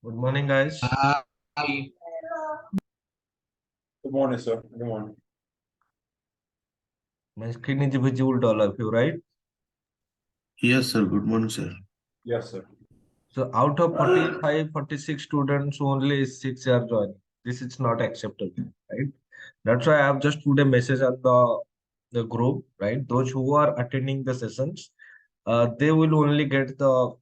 Good morning, guys. Hi. Good morning, sir. Good morning. My screen is visible to all of you, right? Yes, sir. Good morning, sir. Yes, sir. So out of 45, 46 students, only 6 are joining. This is not acceptable, right? That's why I have just put a message on the group, right? Those who are attending the sessions, they will only get the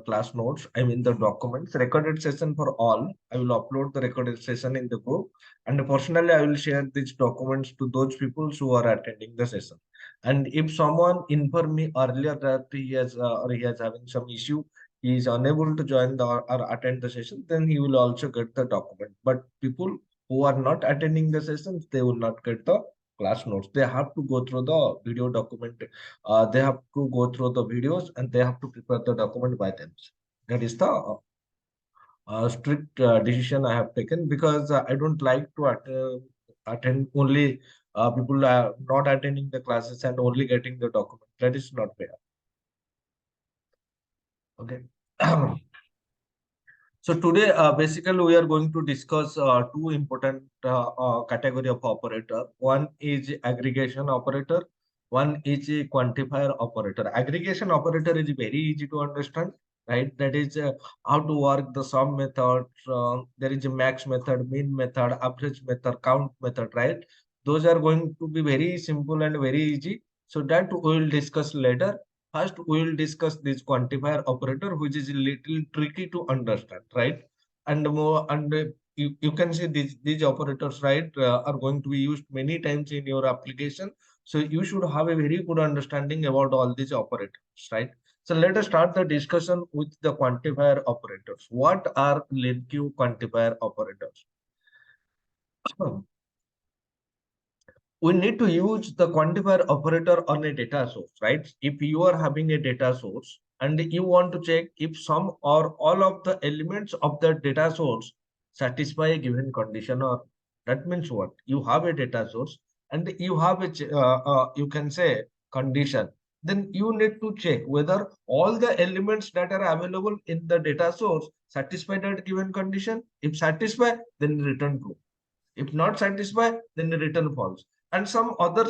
class notes, I mean the documents, recorded session for all. I will upload the recorded session in the group, and personally, I will share these documents to those people who are attending the session. And if someone inform me earlier that he has or he has having some issue, he is unable to join the or attend the session, then he will also get the document. But people who are not attending the sessions, they will not get the class notes. They have to go through the video document. They have to go through the videos and they have to prepare the document by themselves. That is the strict decision I have taken because I don't like to attend only people are not attending the classes and only getting the document. That is not fair. Okay. So today, basically, we are going to discuss two important category of operator. One is aggregation operator. One is a quantifier operator. Aggregation operator is very easy to understand, right? That is how to work the sum method. There is a max method, min method, average method, count method, right? Those are going to be very simple and very easy. So that we will discuss later. First, we will discuss this quantifier operator, which is a little tricky to understand, right? And more, and you can see these operators, right, are going to be used many times in your application. So you should have a very good understanding about all these operators, right? So let us start the discussion with the quantifier operators. What are LINQ quantifier operators? We need to use the quantifier operator on a data source, right? If you are having a data source and you want to check if some or all of the elements of the data source satisfy a given condition, or that means what? You have a data source and you have you can say condition. Then you need to check whether all the elements that are available in the data source satisfy that given condition. If satisfy, then return true. If not satisfied, then the return false. And some other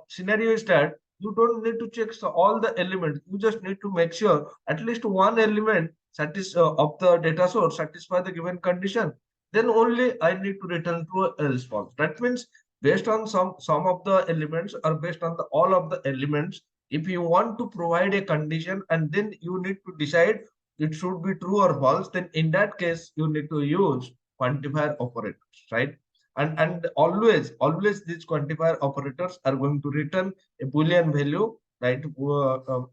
scenario is that you don't need to check all the elements. You just need to make sure at least one element of the data source satisfy the given condition. Then only I need to return true, else false. That means based on some of the elements or based on all of the elements, if you want to provide a condition and then you need to decide it should be true or false, then in that case you need to use quantifier operators, right? And always these quantifier operators are going to return a boolean value, right,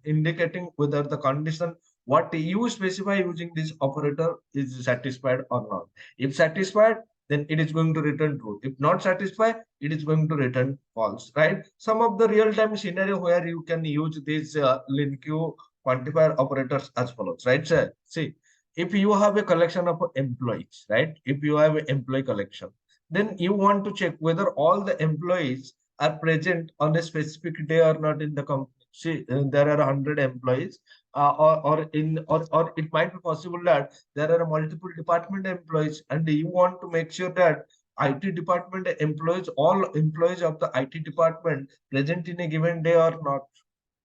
indicating whether the condition what you specify using this operator is satisfied or not. If satisfied, then it is going to return true. If not satisfied, it is going to return false, right? Some of the real-time scenario where you can use these LINQ quantifier operators as follows, right, sir? See, if you have a collection of employees, right, if you have an employee collection, then you want to check whether all the employees are present on a specific day or not in the company. See, there are 100 employees, or it might be possible that there are multiple department employees, and you want to make sure that IT department employees, all employees of the IT department present in a given day or not.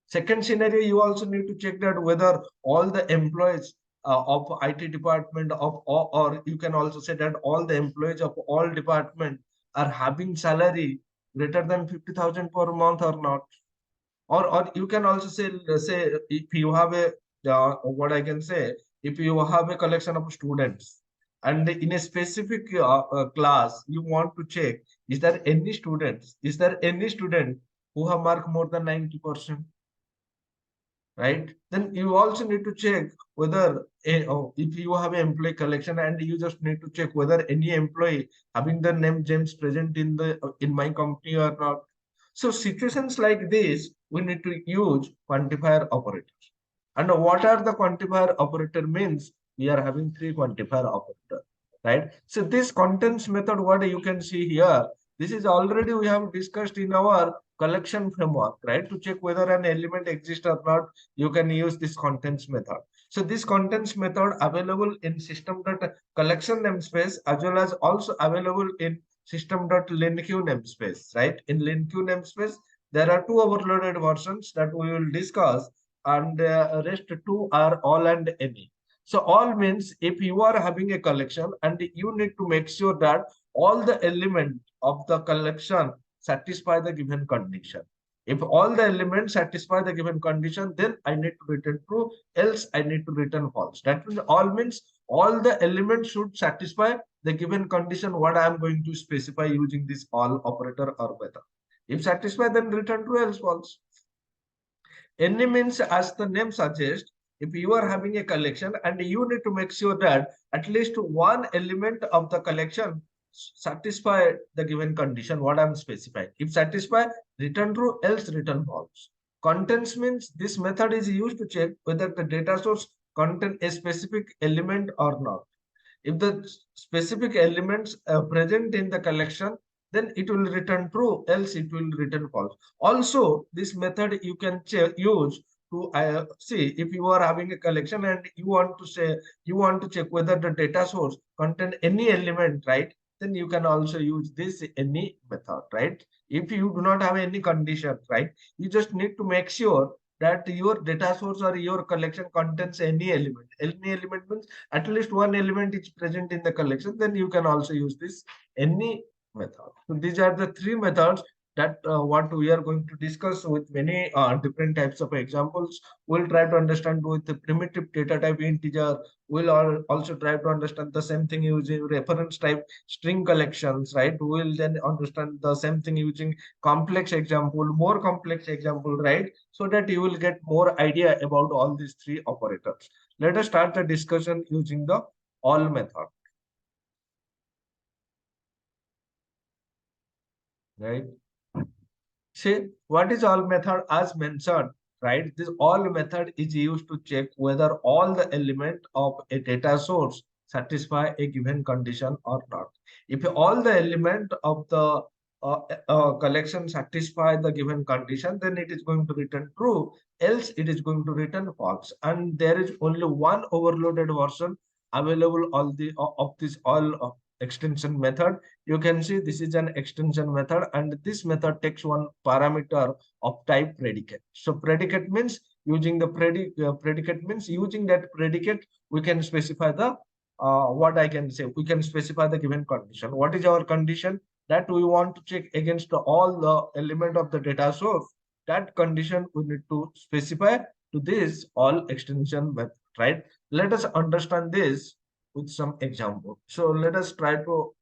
Second scenario, you also need to check that whether all the employees of IT department or you can also say that all the employees of all department are having salary greater than 50,000 per month or not. Or you can also say if you have a what I can say, if you have a collection of students and in a specific class, you want to check is there any student who have marked more than 90%, right? Then you also need to check whether if you have an employee collection and you just need to check whether any employee having the name James present in the in my company or not. So situations like this, we need to use quantifier operators. And what are the quantifier operator means? We are having three quantifier operator, right? So this contents method, what you can see here, this is already we have discussed in our collection framework, right? To check whether an element exists or not, you can use this contents method. So this contents method available in system.collection namespace as well as also available in system.linq namespace, right? In linq namespace, there are two overloaded versions that we will discuss, and rest two are all and any. So all means if you are having a collection and you need to make sure that all the elements of the collection satisfy the given condition. If all the elements satisfy the given condition, then I need to return true, else I need to return false. That means all the elements should satisfy the given condition what I am going to specify using this all operator or method. If satisfy, then return true, else false. Any means, as the name suggests, if you are having a collection and you need to make sure that at least one element of the collection satisfy the given condition what I'm specifying. If satisfy, return true, else return false. Contents means this method is used to check whether the data source contain a specific element or not. If the specific elements are present in the collection, then it will return true, else it will return false. Also, this method you can use to see if you are having a collection and you want to check whether the data source contain any element, right? Then you can also use this any method, right? If you do not have any condition, right? You just need to make sure that your data source or your collection contains any element. Any element means at least one element is present in the collection, then you can also use this any method. So these are the three methods that what we are going to discuss with many different types of examples. We'll try to understand with the primitive data type integer. We'll also try to understand the same thing using reference type string collections, right? We'll then understand the same thing using complex example, more complex example, right? So that you will get more idea about all these three operators. Let us start the discussion using the all method, right? See, what is all method? As mentioned, right? This all method is used to check whether all the element of a data source satisfy a given condition or not. If all the element of the collection satisfy the given condition, then it is going to return true, else it is going to return false. And there is only one overloaded version available of this all extension method. You can see this is an extension method, and this method takes one parameter of type predicate. So predicate means using the predicate means using that predicate we can specify the what I can say, we can specify the given condition. What is our condition? That we want to check against all the element of the data source. That condition we need to specify to this all extension method, right? Let us understand this with some example. So let us try to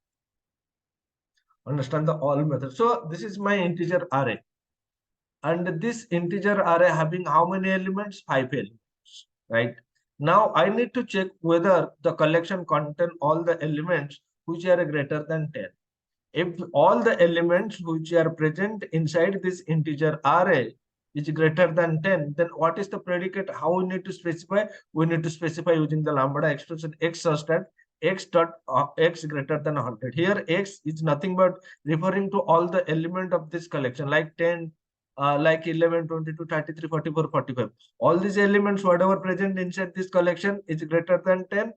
understand the all method. So this is my integer array, and this integer array having how many elements? 5 elements, right? Now I need to check whether the collection contain all the elements which are greater than 10. If all the elements which are present inside this integer array is greater than 10, then what is the predicate? How we need to specify? We need to specify using the lambda expression x such that x dot x greater than 100. Here x is nothing but referring to all the element of this collection, like 10, like 11, 22, 33, 44, 45. All these elements, whatever present inside this collection is greater than 10.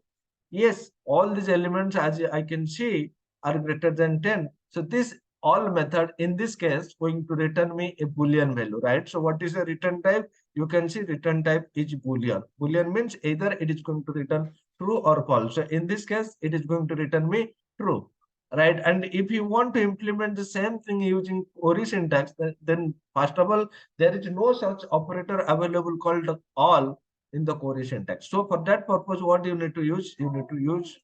Yes, all these elements as I can see are greater than 10. So this all method in this case going to return me a boolean value, right? So what is the return type? You can see return type is boolean. Boolean means either it is going to return true or false. So in this case, it is going to return me true, right? And if you want to implement the same thing using query syntax, then first of all, there is no such operator available called all in the query syntax. So for that purpose, what you need to use? You need to use,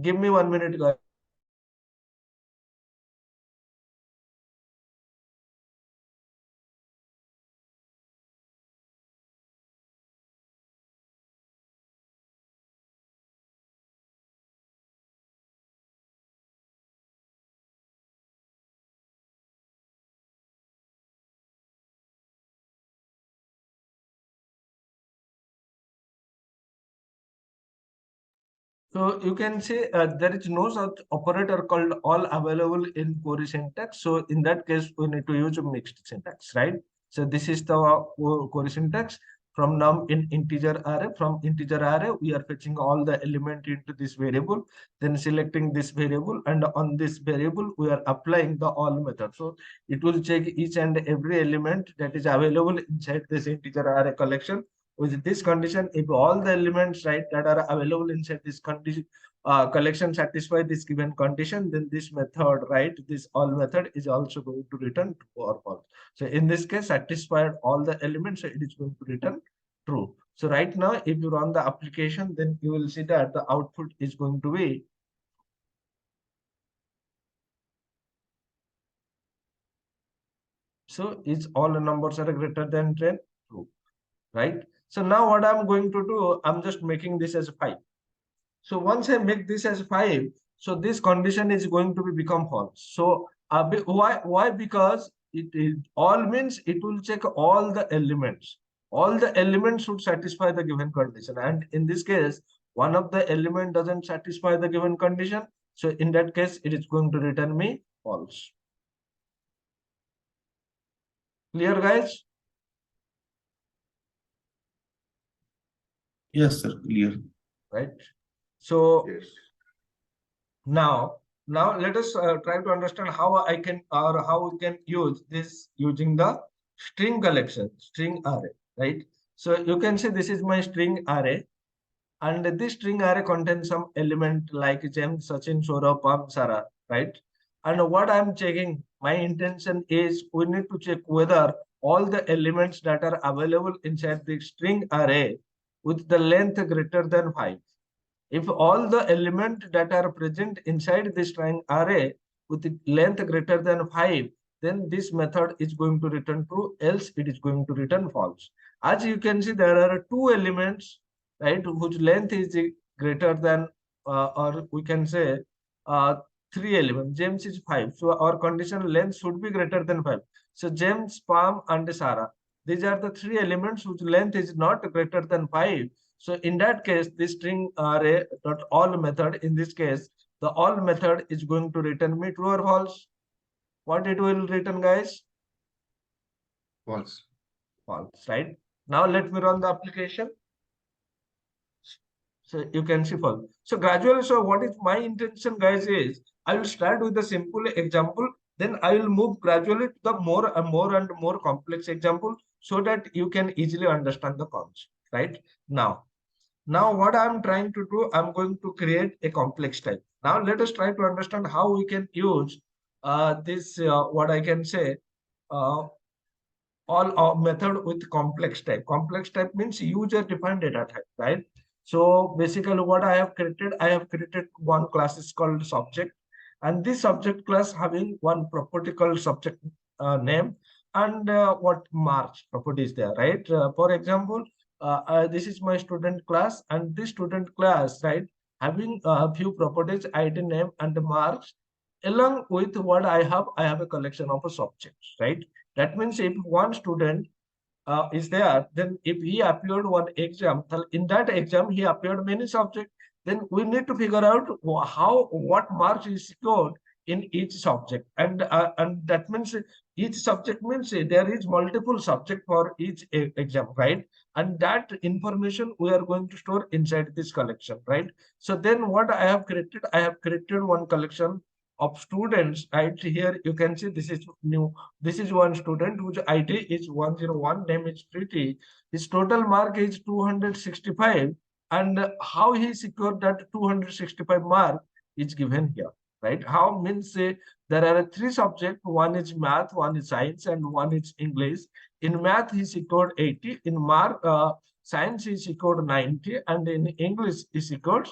give me 1 minute, guys. So you can say there is no such operator called all available in query syntax. So in that case, we need to use a mixed syntax, right? So this is the query syntax. from num in integer array. From integer array, we are fetching all the element into this variable, then selecting this variable, and on this variable, we are applying the all method. So it will check each and every element that is available inside this integer array collection. With this condition, if all the elements, right, that are available inside this condition collection satisfy this given condition, then this method, right, this all method is also going to return true or false. So in this case, satisfied all the elements, so it is going to return true. So right now, if you run the application, then you will see that the output is going to be so is all the numbers are greater than 10 true, right? So now what I'm going to do, I'm just making this as 5. So once I make this as 5, so this condition is going to be become false. So why? Because it all means it will check all the elements. All the elements should satisfy the given condition. And in this case, one of the element doesn't satisfy the given condition. So in that case, it is going to return me false. Clear, guys? Yes, sir. Clear. Right. So Yes. now let us try to understand how I can or how we can use this using the string collection, string array, right? So you can see this is my string array, and this string array contains some element like James, Sachin, Saurabh, Pam, Sarah, right? And what I'm checking, my intention is we need to check whether all the elements that are available inside the string array with the length greater than 5. If all the elements that are present inside this string array with length greater than 5, then this method is going to return true, else it is going to return false. As you can see, there are two elements, right, whose length is greater than, or we can say, uh, three elements. James is 5. So our condition length should be greater than 5. So James, Palm, and Sarah. These are the three elements whose length is not greater than 5. So in that case, this string array dot all method, in this case, the all method is going to return me true or false. What it will return, guys? False. False, right? Now let me run the application. So you can see false. So gradually, so what is my intention, guys, is I will start with a simple example, then I will move gradually to the more and more complex example so that you can easily understand the concept, right? Now what I'm trying to do, I'm going to create a complex type. Now let us try to understand how we can use this, what I can say, uh, all method with complex type. Complex type means user defined data type, right? So basically what I have created one class is called subject, and this subject class having one property called subject name, and what marks property is there, right? For example, this is my student class, and this student class, right, having a few properties, id, name, and marks. Along with what I have a collection of subjects, right? That means if one student is there, then if he appeared one exam, in that exam he appeared many subjects, then we need to figure out what marks is scored in each subject, and that means each subject means there is multiple subject for each exam, right? And that information we are going to store inside this collection, right? So then what I have created one collection of students, right? Here you can see this is new. This is one student whose ID is 101, name is Preeti. His total mark is 265, and how he secured that 265 mark is given here, right? How means there are three subjects, one is math, one is science, and one is English. In math he secured 80, in science he secured 90, and in English he secured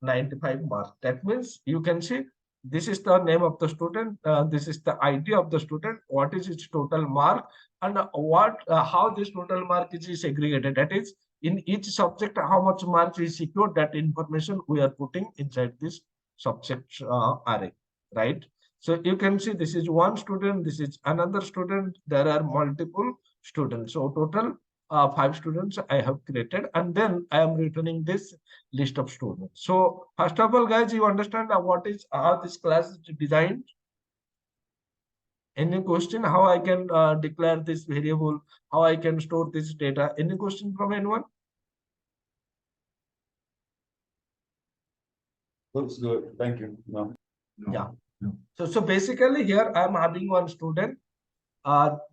95 marks. That means you can see this is the name of the student, this is the ID of the student, what is its total mark, and how this total mark is segregated. That is, in each subject, how much marks is secured, that information we are putting inside this subject array, right? So you can see this is one student, this is another student, there are multiple students. So total 5 students I have created, and then I am returning this list of students. So first of all, guys, you understand what is how this class is designed? Any question how I can declare this variable, how I can store this data? Any question from anyone? Looks good. Thank you. No. Yeah. So basically here I'm having one student.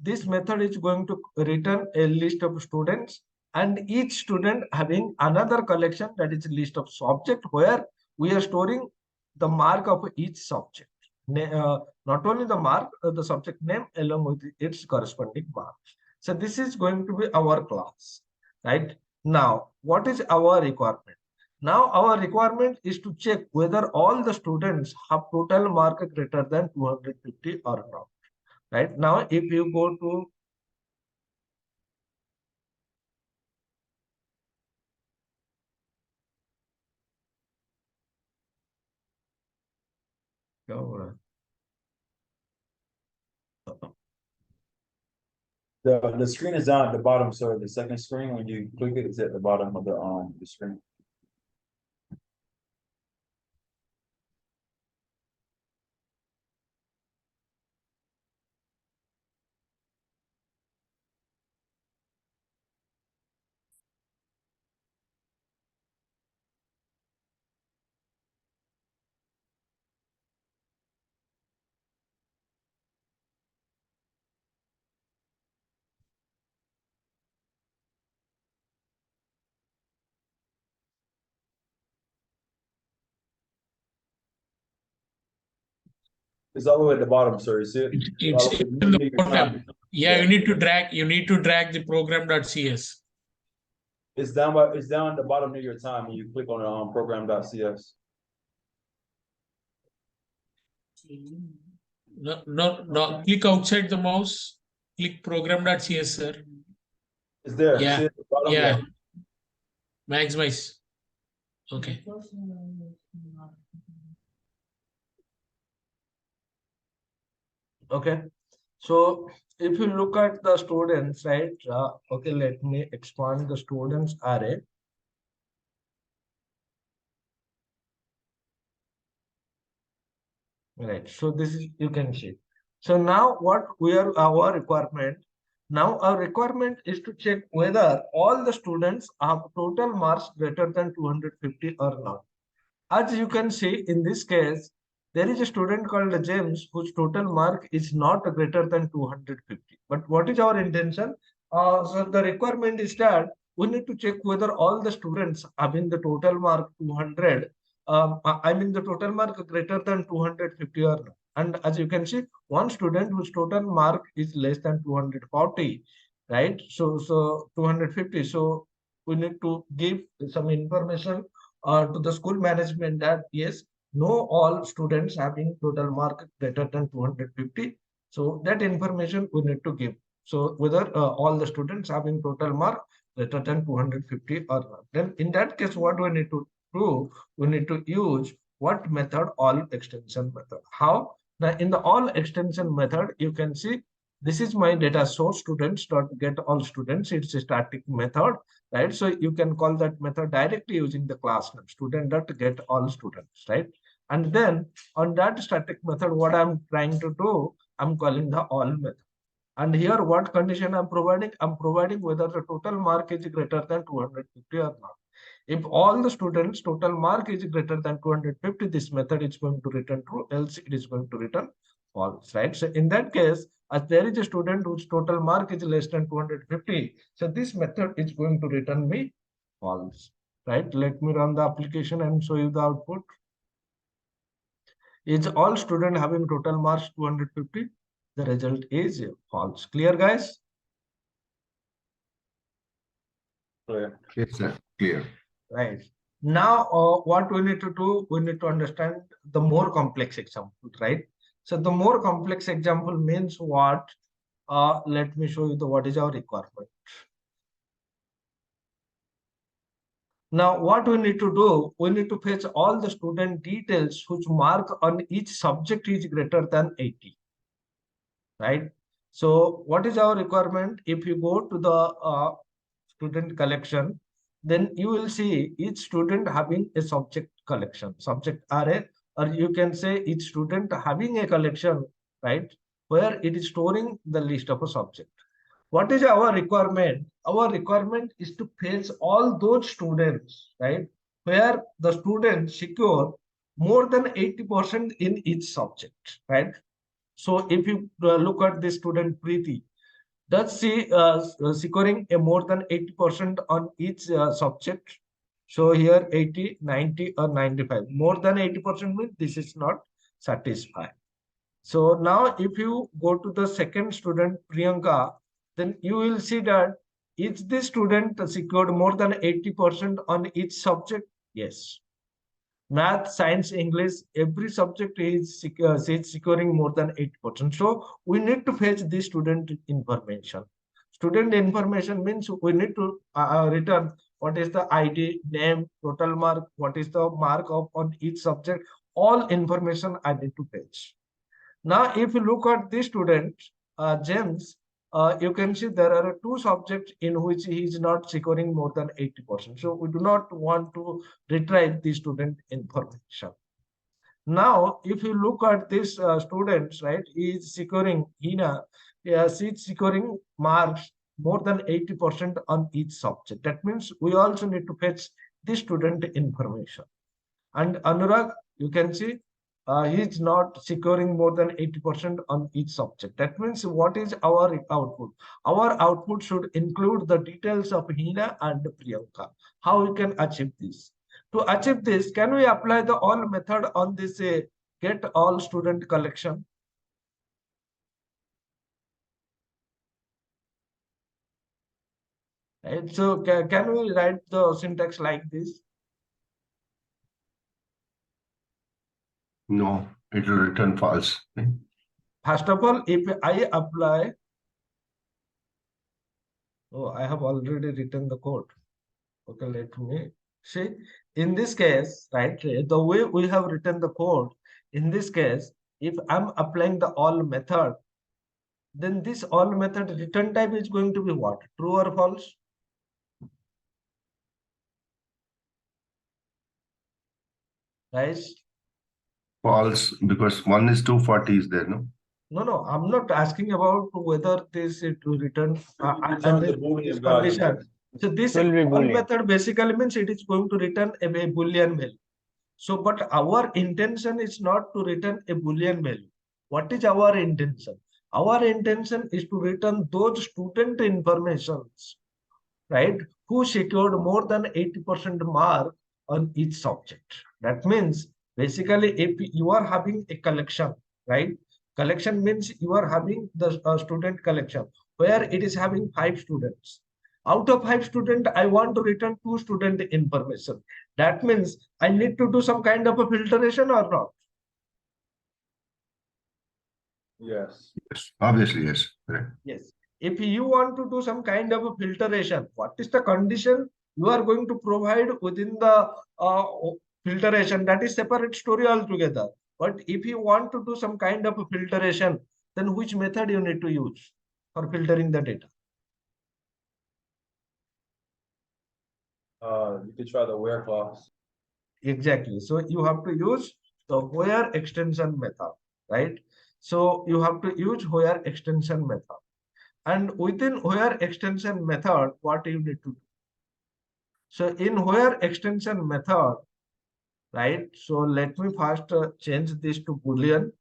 This method is going to return a list of students, and each student having another collection, that is list of subject, where we are storing the mark of each subject. Not only the mark, the subject name along with its corresponding mark. So this is going to be our class, right? Now, what is our requirement? Now our requirement is to check whether all the students have total mark greater than 250 or not. Right now, if you go to The screen is down at the bottom, so the second screen, when you click it, it's at the bottom of the screen. It's all the way at the bottom, sir. You see it? It's All the way- in the make it bottom. time. Yeah, you need to drag the program.cs. It's down at the bottom near your time when you click on program.cs. No, click outside the mouse, click program.cs, sir. It's there. Yeah. See it at the bottom? Yeah. Maximize. Okay. okay. So if you look at the students, right? Okay, let me expand the students array. Right. So this is, you can see. So now what we are our requirement. Now our requirement is to check whether all the students have total marks greater than 250 or not. As you can see in this case, there is a student called James whose total mark is not greater than 250. But what is our intention? So the requirement is that we need to check whether all the students having the total mark 200, I mean the total mark greater than 250 or not. And as you can see, one student whose total mark is less than 240, right? So 250. So we need to give some information to the school management that yes, no all students having total mark greater than 250. So that information we need to give. So whether all the students having total mark greater than 250 or not. Then in that case, what we need to do? We need to use what method? All extension method. How? Now in the all extension method, you can see this is my data source students dot get all students. It's a static method, right? So you can call that method directly using the class name student dot get all students, right? And then on that static method, what I'm trying to do, I'm calling the all method. And here, what condition I'm providing? I'm providing whether the total mark is greater than 250 or not. If all the students total mark is greater than 250, this method is going to return true, else it is going to return false, right? So in that case, as there is a student whose total mark is less than 250, so this method is going to return me false, right? Let me run the application and show you the output. Is all student having total marks 250? The result is false. Clear, guys? Clear. Yes, sir. Clear. Right. Now, what we need to do, we need to understand the more complex example, right? So the more complex example means what? Let me show you the what is our requirement. Now, what we need to do, we need to fetch all the student details whose mark on each subject is greater than 80, right? So what is our requirement? If you go to the student collection, then you will see each student having a subject collection, subject array, or you can say each student having a collection, right? where it is storing the list of a subject. What is our requirement? Our requirement is to fetch all those students, right, where the students secure more than 80% in each subject, right? So if you look at the student Preeti, does she securing a more than 80% on each subject? So here 80, 90 or 95. More than 80% means this is not satisfied. So now if you go to the second student, Priyanka, then you will see that is this student secured more than 80% on each subject? Yes. Math, science, English, every subject is securing more than 80%. So we need to fetch the student information. Student information means we need to return what is the ID, name, total mark, what is the mark of on each subject. All information I need to fetch. Now, if you look at this student, James, you can see there are two subjects in which he is not securing more than 80%. So we do not want to retrieve the student information. Now, if you look at this students, right, he is securing, Hina, she is securing marks more than 80% on each subject. That means we also need to fetch the student information. And Anurag, you can see he is not securing more than 80% on each subject. That means what is our output? Our output should include the details of Hina and Priyanka. How we can achieve this? To achieve this, can we apply the all method on this get all student collection? Right. So can we write the syntax like this? No, it will return false. First of all, if I apply, oh, I have already written the code. Okay, let me see. In this case, right, the way we have written the code, in this case, if I'm applying the all method, then this all method return type is going to be what? True or false? Guys, False, because 1 is 240 is there, no? no, I'm not asking about whether this it will return Return the Boolean this value. condition. So this Will be all Boolean. method basically means it is going to return a Boolean value. So, but our intention is not to return a Boolean value. What is our intention? Our intention is to return those student informations, right, who secured more than 80% mark on each subject. That means basically if you are having a collection, right? Collection means you are having the student collection where it is having 5 students. Out of 5 students, I want to return 2 student information. That means I need to do some kind of a filtration or not? Yes. Yes, obviously, yes. Correct. Yes. If you want to do some kind of a filtration, what is the condition you are going to provide within the filtration? That is separate story altogether. But if you want to do some kind of a filtration, then which method you need to use for filtering the data? You could try the where clause. Exactly. So you have to use the where extension method, right? So you have to use where extension method. And within where extension method, what you need to do? So in where extension method, right? So let me first change this to Boolean,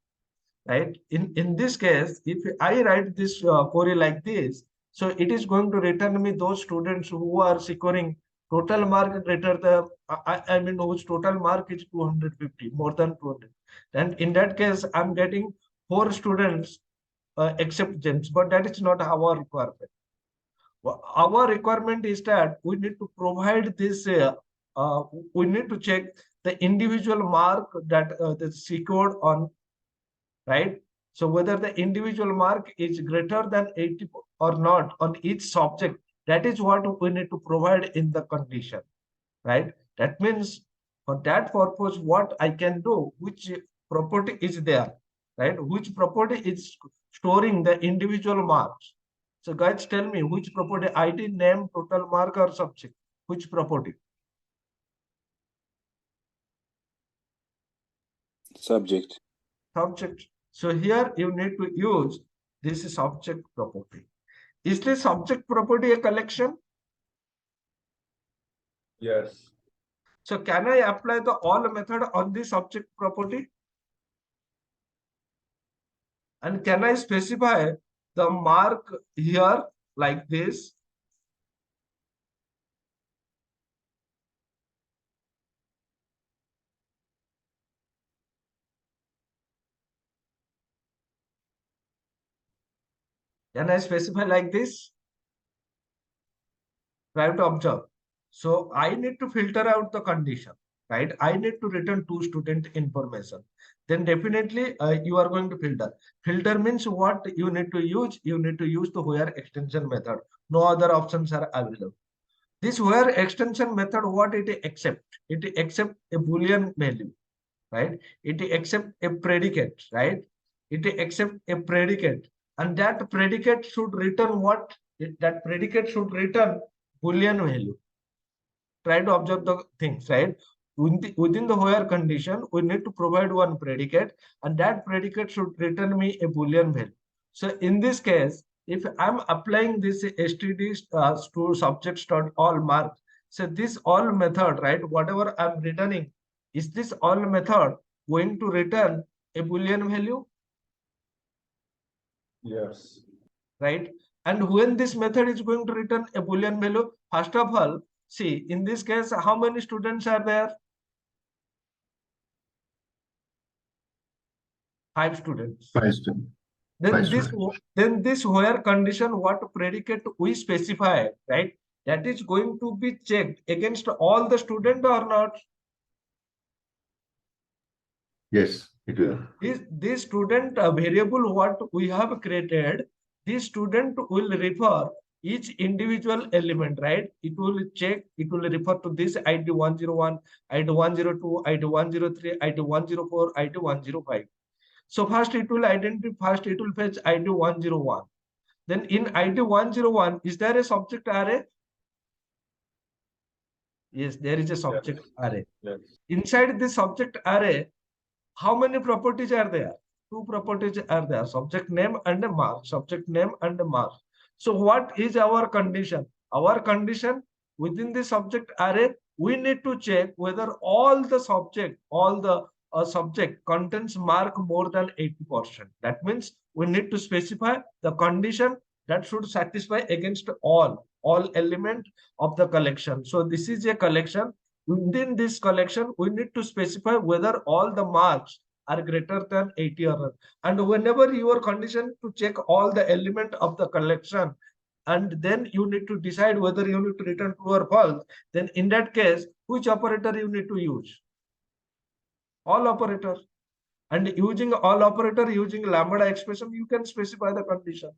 right? In this case, if I write this query like this, so it is going to return me those students who are securing total mark greater than, I mean, whose total mark is 250, more than 200. And in that case, I'm getting 4 students except James, but that is not our requirement. Our requirement is that we need to provide this, we need to check the individual mark that that's secured on, right? So whether the individual mark is greater than 80 or not on each subject, that is what we need to provide in the condition, right? That means for that purpose, what I can do, which property is there, right? Which property is storing the individual marks. So guys, tell me which property, ID, name, total mark or subject, which property? Subject. Subject. So here you need to use this subject property. Is this subject property a collection? Yes. So can I apply the all method on the subject property? And can I specify the mark here like this? Can I specify like this? Try to observe. So I need to filter out the condition, right? I need to return two student information. Then definitely you are going to filter. Filter means what you need to use? You need to use the where extension method. No other options are available. This where extension method, what it accept? It accept a Boolean value, right? It accept a predicate, right? It accept a predicate, and that predicate should return what? That predicate should return Boolean value. Try to observe the things, right? Within the where condition, we need to provide one predicate, and that predicate should return me a Boolean value. So in this case, if I'm applying this std to subjects dot all marks, so this all method, right? Whatever I'm returning, is this all method going to return a Boolean value? Yes. Right? And when this method is going to return a Boolean value, first of all, see, in this case, how many students are there? 5 students. Five students. Then Five this where condition, what predicate we specify, right? That is going to be checked against all the student or not? Yes, it will. This student variable what we have created, this student will refer each individual element, right? It will check, it will refer to this ID 101, ID 102, ID 103, ID 104, ID 105. So first it will identify, first it will fetch ID 101. Then in ID 101, is there a subject array? Yes, there is a subject array. Yes. Inside this subject array, how many properties are there? Two properties are there, subject name and a mark, subject name and a mark. So what is our condition? Our condition within the subject array, we need to check whether all the subject contains mark more than 80%. That means we need to specify the condition that should satisfy against all element of the collection. So this is a collection. Within this collection, we need to specify whether all the marks are greater than 80 or not. And whenever you are conditioned to check all the element of the collection, and then you need to decide whether you need to return true or false, then in that case, which operator you need to use? All operator. And using all operator, using lambda expression, you can specify the condition.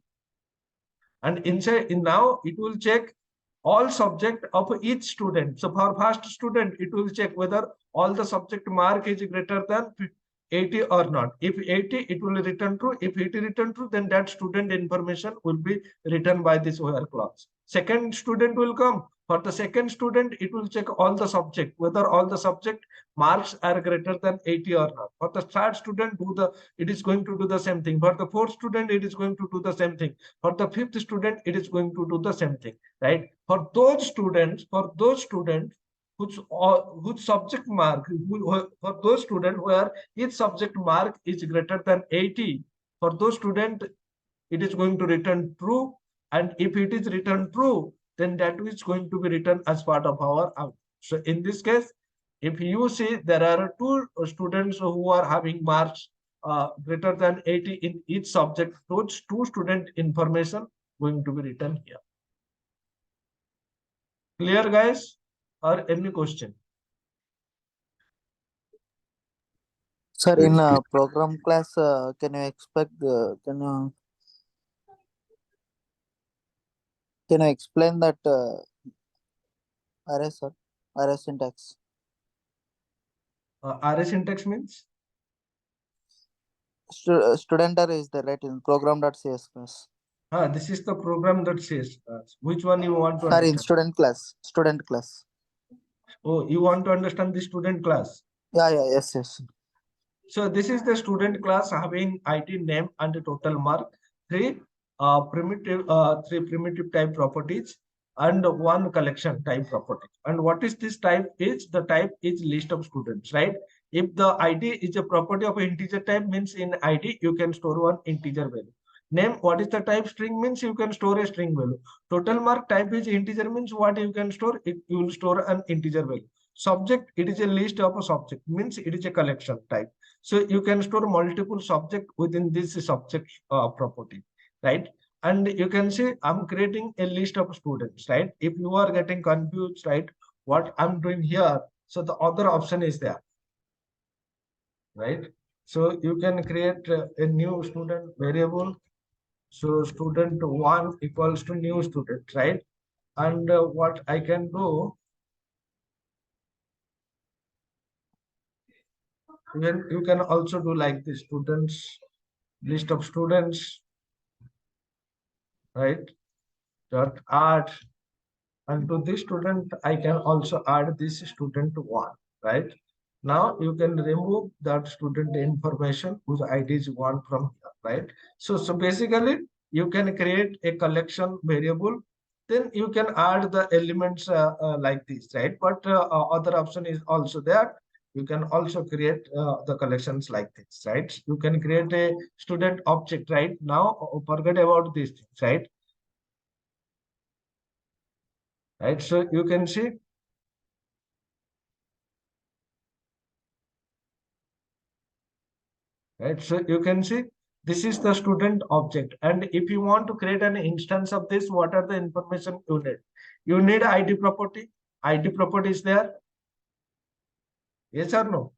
And inside, now it will check all subject of each student. So for first student, it will check whether all the subject mark is greater than 80 or not. If 80, it will return true. If 80 return true, then that student information will be written by this where clause. Second student will come. For the second student, it will check all the subject, whether all the subject marks are greater than 80 or not. For the third student, it is going to do the same thing. For the fourth student, it is going to do the same thing. For the fifth student, it is going to do the same thing, right? For those students whose subject mark, for those students where each subject mark is greater than 80, for those students, it is going to return true. And if it is returned true, then that is going to be written as part of our output. So in this case, if you see there are two students who are having marks greater than 80 in each subject, those two student information going to be written here. Clear, guys? Or any question? Sir, in program class, can you explain that array, sir? Array syntax. Array syntax means? Student array is there, right, in program.cs class. This is the program that says which one you want to Sir, understand? in student class. Oh, you want to understand the student class? Yeah, yes. So this is the student class having ID name and the total mark, three primitive type properties and one collection type property. And what is this type is? The type is list of students, right? If the ID is a property of integer type, means in ID you can store one integer value. Name, what is the type? String, means you can store a string value. Total mark, type is integer, means what you can store? You will store an integer value. Subject, it is a list of a subject, means it is a collection type. So you can store multiple subject within this subject property, right? And you can see I'm creating a list of students, right? If you are getting confused, right, what I'm doing here, so the other option is there, right? So you can create a new student variable. So student one equals to new student, right? And what I can do, you can also do like this: students, list of students, right? Dot add, and to this student I can also add this student one, right? Now you can remove that student information whose ID is one from here, right? So basically you can create a collection variable, then you can add the elements like this, right? But other option is also there. You can also create the collections like this, right? You can create a student object, right? Now forget about these things, right? Right, so you can see, right, so you can see this is the student object, and if you want to create an instance of this, what are the information you need? You need ID property. ID property is there, yes or no?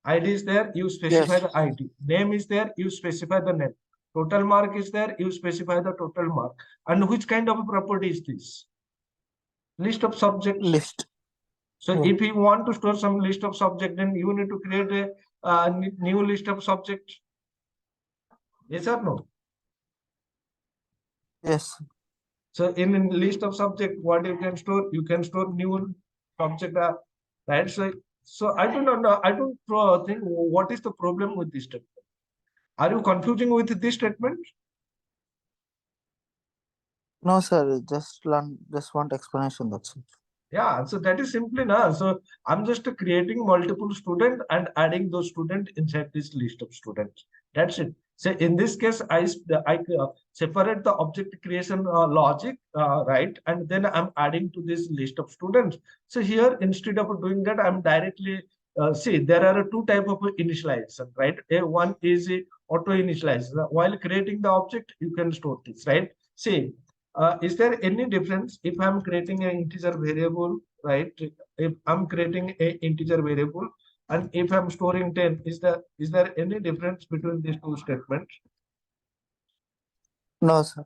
ID is there, you specify Yes. the ID. Name is there, you specify the name. Total mark is there, you specify the total mark. And which kind of a property is this? List of subjects. List. So Yeah. if you want to store some list of subject, then you need to create a new list of subjects. Yes or no? Yes. So in list of subject, what you can store? You can store new subject, right? So I don't know. I don't think what is the problem with this statement. Are you confusing with this statement? No, sir. Just learn. Just want explanation. That's it. Yeah, so that is simply now. So I'm just creating multiple student and adding those student inside this list of students. That's it. So in this case, I separate the object creation logic, right? And then I'm adding to this list of students. So here, instead of doing that, I'm directly see there are two type of initialization, right? One is auto initialization. While creating the object, you can store this, right? See, is there any difference if I'm creating an integer variable, right? If I'm creating a integer variable and if I'm storing 10, is there any difference between these two statements? No, sir.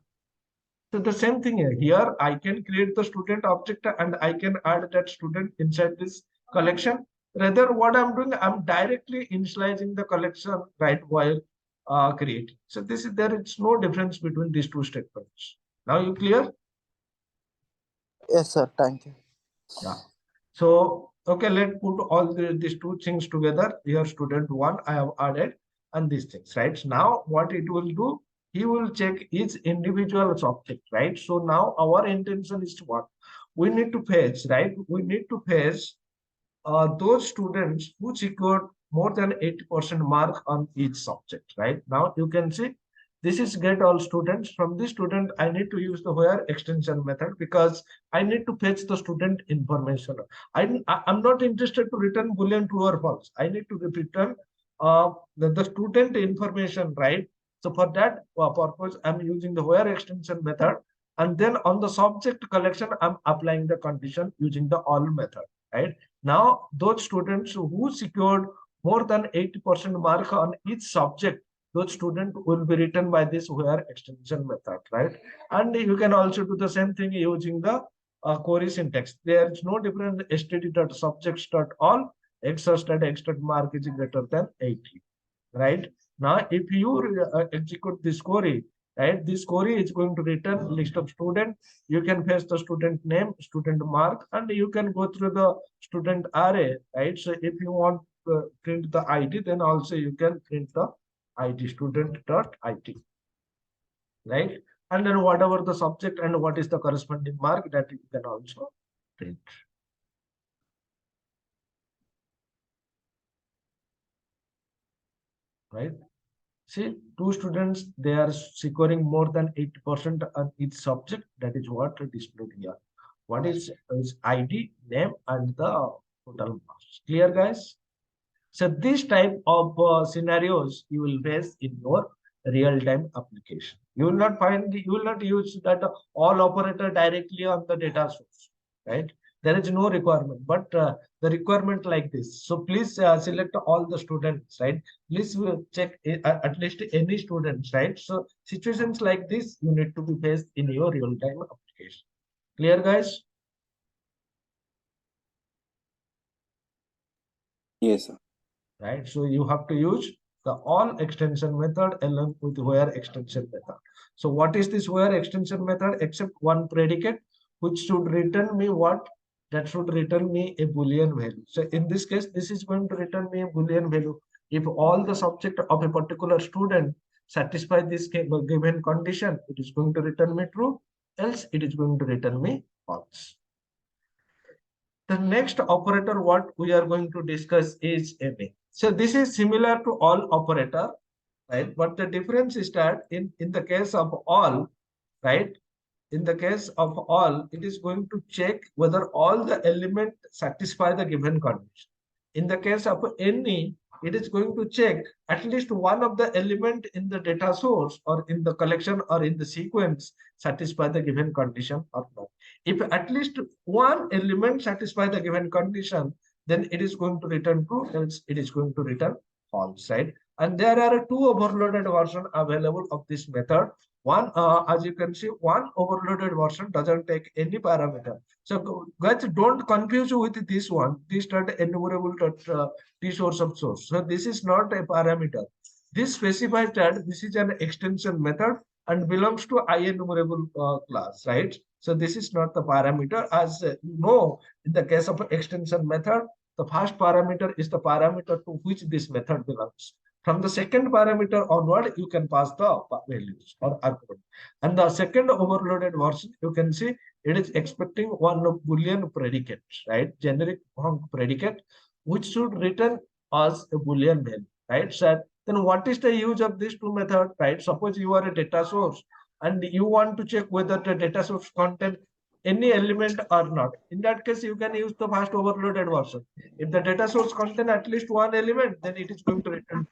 So the same thing here. Here I can create the student object and I can add that student inside this collection. Rather, what I'm doing, I'm directly initializing the collection, right, while creating. So this is there is no difference between these two statements. Now you clear? Yes, sir. Thank you. Yeah. So, okay, let's put all these two things together. Here, student one, I have added, and these things, right? Now, what it will do, he will check each individual object, right? So now our intention is what? We need to fetch, right? We need to fetch those students who secured more than 80% mark on each subject, right? Now you can see this is get all students. From this student, I need to use the where extension method because I need to fetch the student information. I'm not interested to return Boolean true or false. I need to return the student information, right? So for that purpose, I'm using the where extension method. And then on the subject collection, I'm applying the condition using the all method, right? Now, those students who secured more than 80% mark on each subject, those students will be written by this where extension method, right? And you can also do the same thing using the query syntax. There is no difference std.subjects.all x.mark is greater than 80, right? Now, if you execute this query, right, this query is going to return list of student. You can fetch the student name, student mark, and you can go through the student array, right? So if you want print the ID, then also you can print the ID, student.id, right? And then whatever the subject and what is the corresponding mark, that you can also print. Right? See, two students, they are scoring more than 80% on each subject. That is what is displayed here. What is ID, name, and the total marks. Clear, guys? So this type of scenarios you will face in your real-time application. You will not find, you will not use that all operator directly on the data source, right? There is no requirement, but the requirement like this. So please select all the students, right? Please check at least any students, right? So situations like this, you need to be faced in your real-time application. Clear, guys? Yes, sir. Right? So you have to use the all extension method along with where extension method. So what is this where extension method except one predicate which should return me what? That should return me a Boolean value. So in this case, this is going to return me a Boolean value. If all the subject of a particular student satisfy this given condition, it is going to return me true, else it is going to return me false. The next operator what we are going to discuss is MA. So this is similar to all operator, right? But the difference is that in the case of all, right? In the case of all, it is going to check whether all the elements satisfy the given condition. In the case of any, it is going to check at least one of the element in the data source or in the collection or in the sequence satisfy the given condition or not. If at least one element satisfy the given condition, then it is going to return true, else it is going to return false, right? And there are two overloaded versions available of this method. One, as you can see, one overloaded version doesn't take any parameter. So guys, don't confuse with this one. This enumerable t source of source. So this is not a parameter. This specifies that this is an extension method and belongs to IEnumerable class, right? So this is not the parameter. As you know, in the case of extension method, the first parameter is the parameter to which this method belongs. From the second parameter onward, you can pass the values or argument. And the second overloaded version, you can see it is expecting one Boolean predicate, right? Generic predicate, which should return as a Boolean value, right? So then what is the use of these two methods, right? Suppose you are a data source and you want to check whether the data source contain any element or not. In that case, you can use the first overloaded version. If the data source contain at least one element, then it is going to return.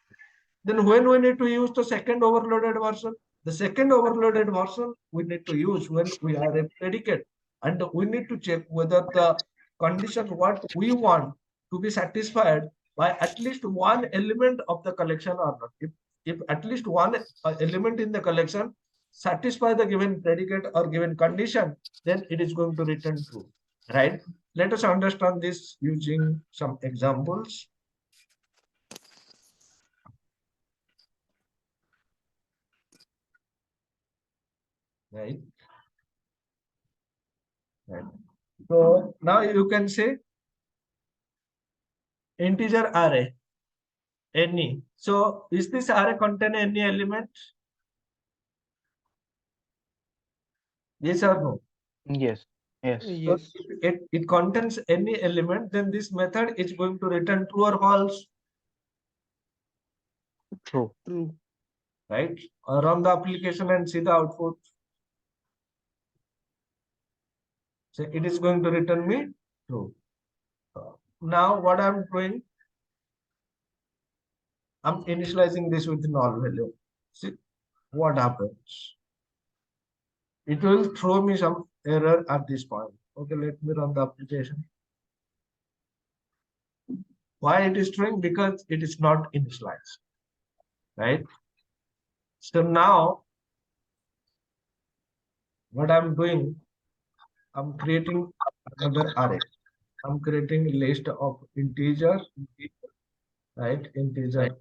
Then when we need to use the second overloaded version, the second overloaded version we need to use when we are a predicate, and we need to check whether the condition what we want to be satisfied by at least one element of the collection or not. If at least one element in the collection satisfy the given predicate or given condition, then it is going to return true, right? Let us understand this using some examples. Right. Right. So now you can say integer array any. So is this array contain any element? Yes or no? Yes. Yes. So if it contains any element, then this method is going to return true or false. True. Right? Or run the application and see the output. So it is going to return me true. Now what I'm doing, I'm initializing this with null value. See what happens. It will throw me some error at this point. Okay, let me run the application. Why it is throwing? Because it is not initialized, right? So now what I'm doing, I'm creating another array. I'm creating a list of integer, right? Integer.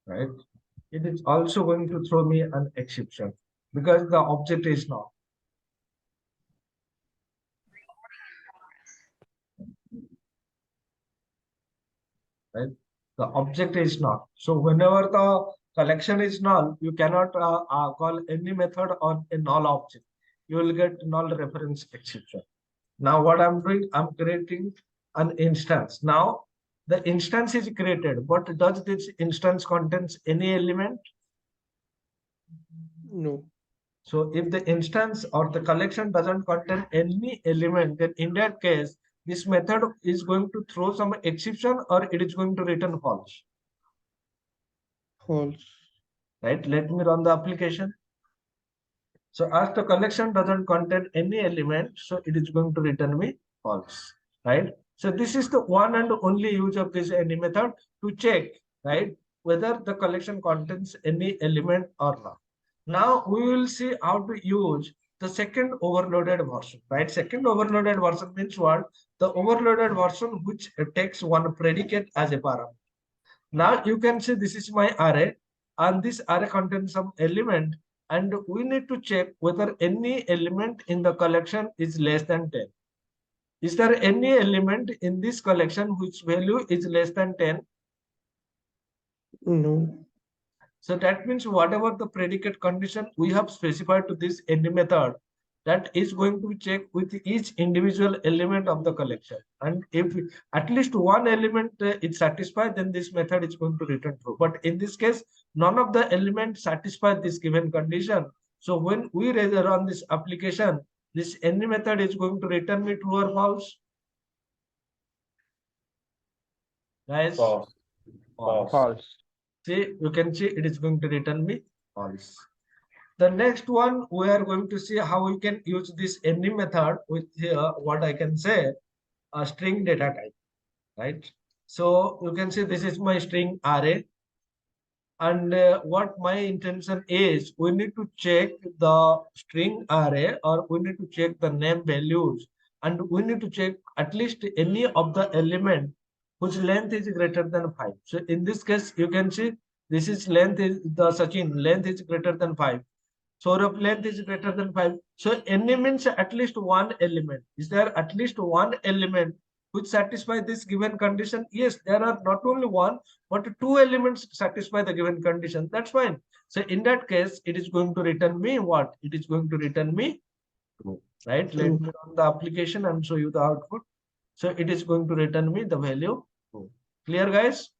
Right? It is also going to throw me an exception because the object is not. right? The object is null. So whenever the collection is null, you cannot call any method on a null object. You will get null reference exception. Now what I'm doing, I'm creating an instance. Now the instance is created, but does this instance contains any element? No. So if the instance or the collection doesn't contain any element, then in that case, this method is going to throw some exception or it is going to return false. False. Right? Let me run the application. So as the collection doesn't contain any element, so it is going to return me false. Right? So this is the one and only use of this any method to check, right, whether the collection contains any element or not. Now we will see how to use the second overloaded version, right? Second overloaded version means what? The overloaded version which takes one predicate as a parameter. Now you can see this is my array and this array contains some element and we need to check whether any element in the collection is less than 10. Is there any element in this collection which value is less than 10? No. So that means whatever the predicate condition we have specified to this any method, that is going to check with each individual element of the collection. And if at least one element is satisfied, then this method is going to return true. But in this case, none of the elements satisfy this given condition. So when we run this application, this any method is going to return me true or false? Guys? False. False. False. See, you can see it is going to return me false. The next one, we are going to see how we can use this any method with here, what I can say, a string data type, right? So you can see this is my string array. And what my intention is, we need to check the string array or we need to check the name values. And we need to check at least any of the element whose length is greater than 5. So in this case, you can see this is length is the Sachin length is greater than 5. Saurabh length is greater than 5. So any means at least one element. Is there at least one element which satisfy this given condition? Yes, there are not only one, but two elements satisfy the given condition. That's fine. So in that case, it is going to return me what? It is going to return me true. Right? True. Let me run the application and show you the output. So it is going to return me the value true. Clear, guys?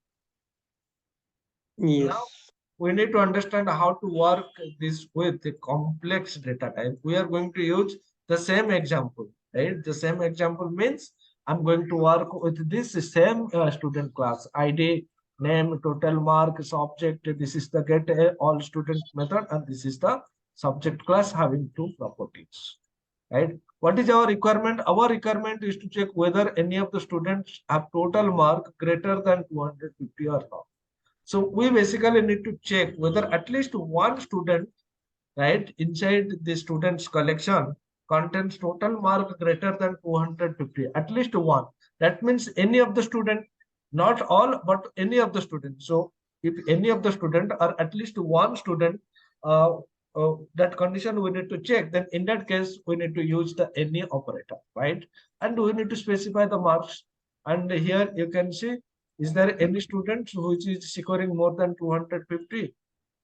Yes. Now we need to understand how to work this with the complex data type. We are going to use the same example, right? The same example means I'm going to work with this same student class, ID, name, total mark, subject. This is the get all student method, and this is the subject class having two properties, right? What is our requirement? Our requirement is to check whether any of the students have total mark greater than 250 or not. So we basically need to check whether at least one student, right, inside the student's collection contains total mark greater than 250, at least one. That means any of the student, not all, but any of the students. So if any of the student or at least one student, that condition we need to check, then in that case, we need to use the any operator, right? And we need to specify the marks. And here you can see, is there any student which is scoring more than 250?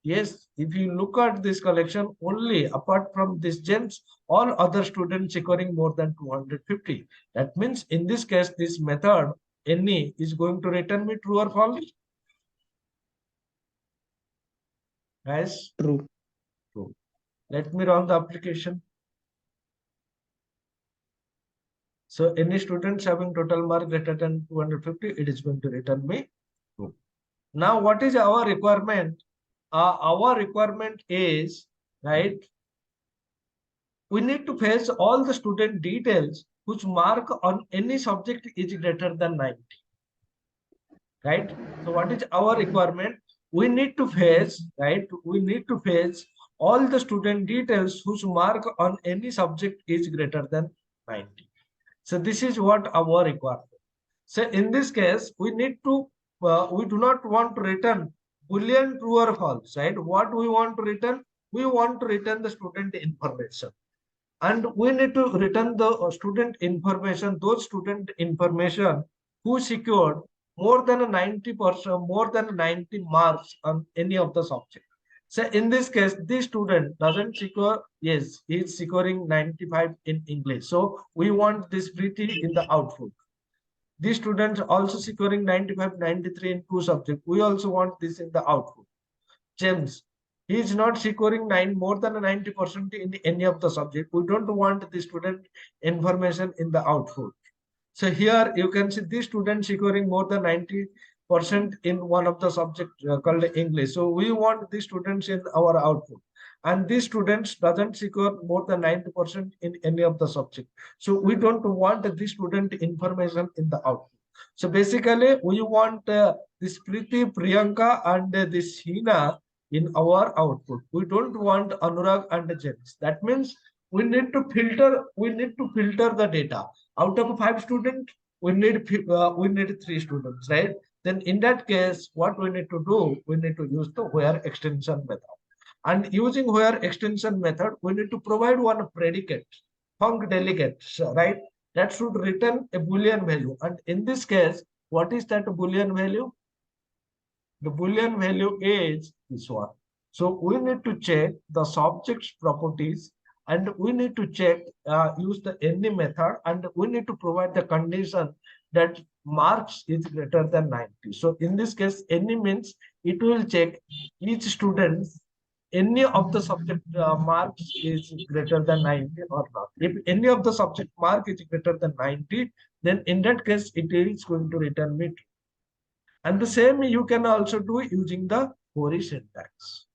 Yes, if you look at this collection, only apart from this James, all other students scoring more than 250. That means in this case, this method, any, is going to return me true or false? Guys? True. True. Let me run the application. So any students having total mark greater than 250, it is going to return me true. Now, what is our requirement? Our requirement is, right, we need to fetch all the student details whose mark on any subject is greater than 90. Right? So what is our requirement? We need to fetch, right? We need to fetch all the student details whose mark on any subject is greater than 90. So this is what our requirement. So in this case, we need to, we do not want to return Boolean true or false, right? What we want to return? We want to return the student information. And we need to return the student information, those student information who secured more than a 90%, more than 90 marks on any of the subject. So in this case, this student doesn't secure, yes, he is securing 95 in English. So we want this pretty in the output. These students also securing 95, 93 in two subjects. We also want this in the output. James, he is not securing more than 90% in any of the subject. We don't want the student information in the output. So here you can see this student securing more than 90% in one of the subject called English. So we want these students in our output. And these students doesn't secure more than 90% in any of the subject. So we don't want the student information in the output. So basically we want this Priti, Priyanka and this Hina in our output. We don't want Anurag and James. That means we need to filter the data. Out of 5 students, we need 3 students, right? Then in that case, what we need to do, we need to use the where extension method. And using where extension method, we need to provide one predicate, func delegate, right? That should return a Boolean value. And in this case, what is that Boolean value? The Boolean value is this one. So we need to check the subject's properties, and we need to check, use the any method, and we need to provide the condition that marks is greater than 90. So in this case, any means it will check each student, any of the subject marks is greater than 90 or not. If any of the subject mark is greater than 90, then in that case, it is going to return me true. And the same you can also do using the query syntax,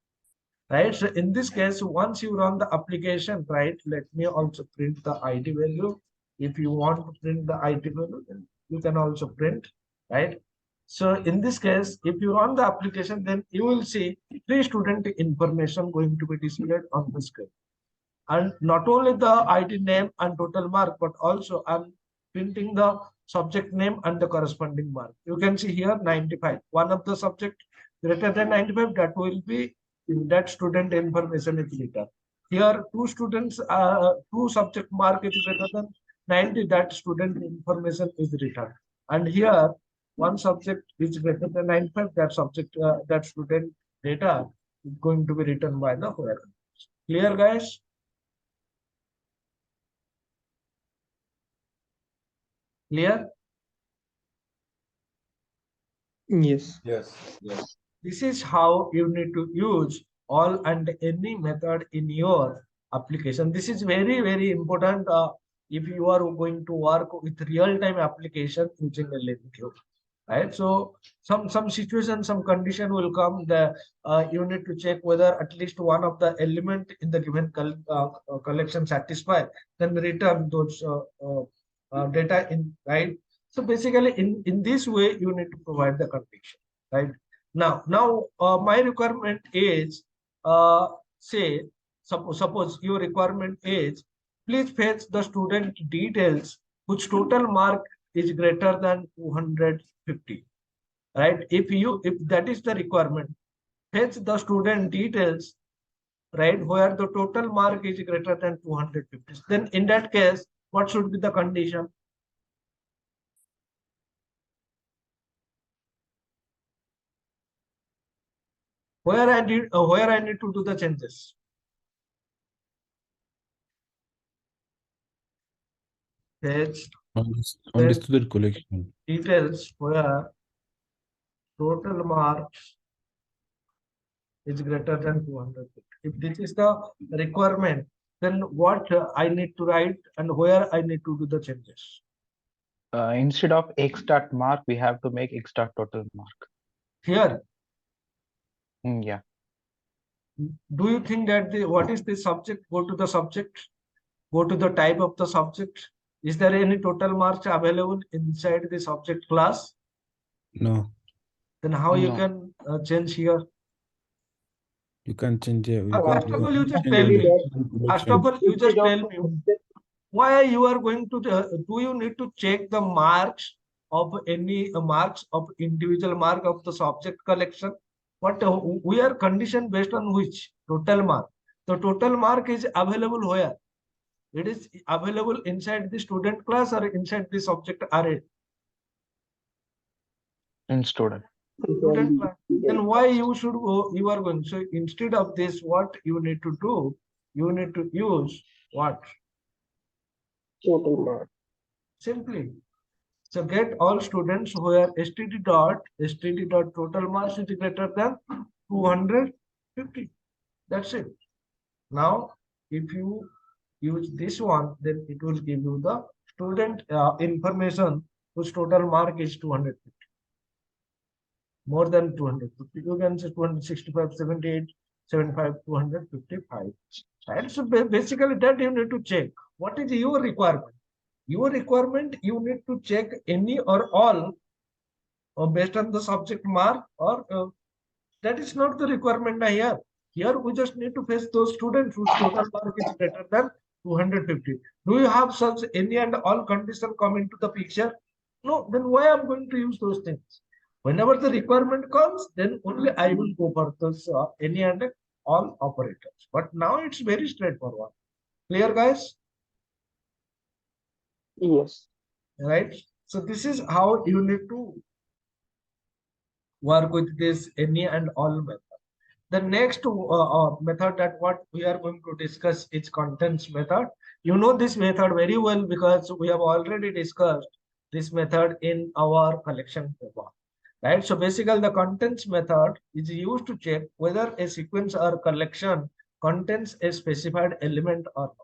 right? So in this case, once you run the application, right, let me also print the ID value. If you want to print the ID value, then you can also print, right? So in this case, if you run the application, then you will see 3 student information going to be displayed on the screen. And not only the ID name and total mark, but also I'm printing the subject name and the corresponding mark. You can see here 95. One of the subject greater than 95, that will be in that student information is written. Here, 2 students, 2 subject mark is greater than 90, that student information is written. And here, one subject is greater than 95, that subject, that student data is going to be written by the where. Clear, guys? Clear? Yes. Yes, yes. This is how you need to use all and any method in your application. This is very, very important if you are going to work with real-time application using a LINQ, right? So some situation, some condition will come. You need to check whether at least one of the element in the given collection satisfy, then return those data in, right? So basically, in this way, you need to provide the condition, right? Now, my requirement is, say, suppose your requirement is, please fetch the student details whose total mark is greater than 250, right? If that is the requirement, fetch the student details, right, where the total mark is greater than 250. Then in that case, what should be the condition? Where I need to do the changes? Fetch On the student collection. details where total marks is greater than 250. If this is the requirement, then what I need to write and where I need to do the changes? Instead of x dot mark, we have to make x dot total mark. Here, Yeah. do you think that what is the subject? Go to the subject, go to the type of the subject. Is there any total marks available inside the subject class? No, Then how you No. can change here? you can change it. First of all, you just tell me. First of all, you just tell me why you are going to do you need to check the marks of any marks of individual mark of the subject collection? What we are conditioned based on which total mark? The total mark is available where? It is available inside the student class or inside the subject array. In student. Student class. Then why you should go, you are going. So instead of this, what you need to do, you need to use what? Total mark. Simply. So get all students where std dot total marks is greater than 250. That's it. Now, if you use this one, then it will give you the student information whose total mark is 250. More than 250. You can say 265, 78, 75, 255. Right? So basically that you need to check. What is your requirement? Your requirement, you need to check any or all based on the subject mark, or that is not the requirement here. Here we just need to face those students whose total mark is greater than 250. Do you have such any and all condition come into the picture? No, then why I'm going to use those things? Whenever the requirement comes, then only I will go for those any and all operators. But now it's very straightforward. Clear, guys? Yes. Right? So this is how you need to work with this any and all method. The next method that what we are going to discuss is contents method. You know this method very well because we have already discussed this method in our collection paper. Right? So basically the contents method is used to check whether a sequence or collection contains a specified element or not.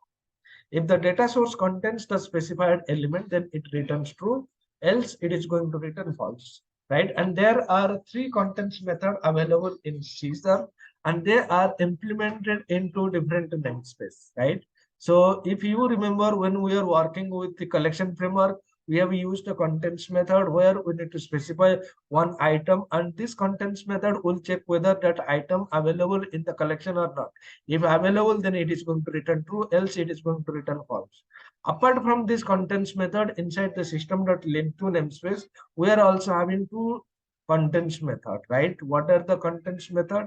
If the data source contains the specified element, then it returns true, else it is going to return false. Right? And there are three contents method available in Caesar, and they are implemented into different namespace. Right? So if you remember when we are working with the collection framework, we have used a contents method where we need to specify one item, and this contents method will check whether that item available in the collection or not. If available, then it is going to return true, else it is going to return false. Apart from this contents method, inside the system.link2 namespace, we are also having two contents method, right? What are the contents method?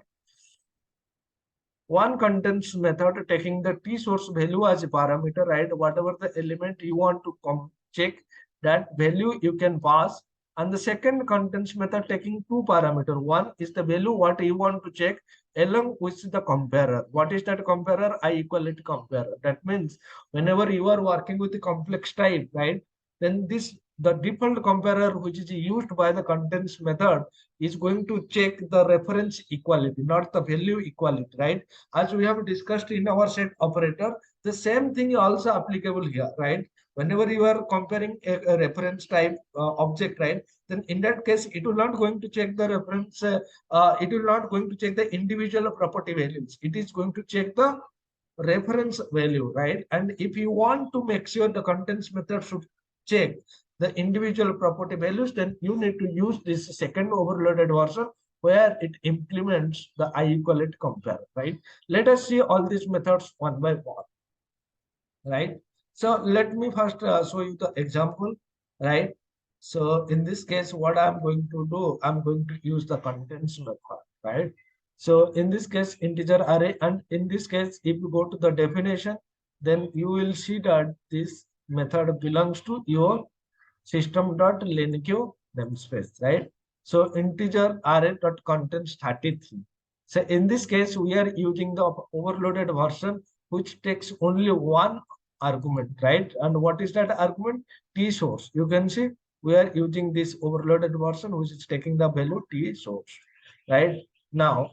One contents method taking the t source value as a parameter, right? Whatever the element you want to check, that value you can pass. And the second contents method taking two parameter. One is the value what you want to check along with the comparer. What is that comparer? I equality comparer. That means whenever you are working with the complex type, right, then the default comparer which is used by the contents method is going to check the reference equality, not the value equality, right? As we have discussed in our set operator, the same thing is also applicable here, right? Whenever you are comparing a reference type object, right, then in that case, it will not going to check the reference, it will not going to check the individual property values. It is going to check the reference value, right? And if you want to make sure the contents method should check the individual property values, then you need to use this second overloaded version where it implements the I equality compare, right? Let us see all these methods one by one, right? So let me first show you the example, right? So in this case, what I'm going to do, I'm going to use the contents method, right? So in this case, integer array, and in this case, if you go to the definition, then you will see that this method belongs to your system.linq namespace, right? So integer array.contents 33. So in this case, we are using the overloaded version, which takes only one argument, right? And what is that argument? T source. You can see we are using this overloaded version, which is taking the value T source, right? Now,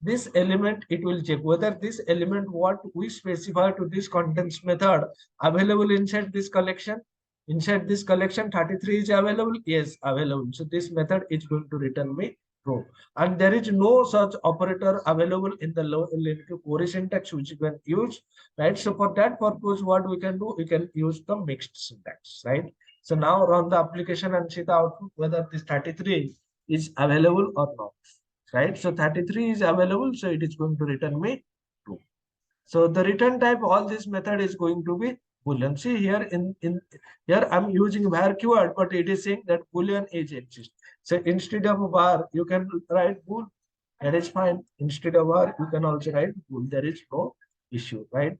this element, it will check whether this element what we specify to this contents method available inside this collection. Inside this collection, 33 is available. Yes, available. So this method is going to return me true. And there is no such operator available in the LINQ query syntax which you can use, right? So for that purpose, what we can do, we can use the mixed syntax, right? So now run the application and see the output whether this 33 is available or not. Right? So 33 is available, so it is going to return me true. So the return type, all this method is going to be Boolean. See here in here I'm using var keyword, but it is saying that Boolean is exist. So instead of var, you can write bool. That is fine. Instead of var, you can also write bool. There is no issue, right?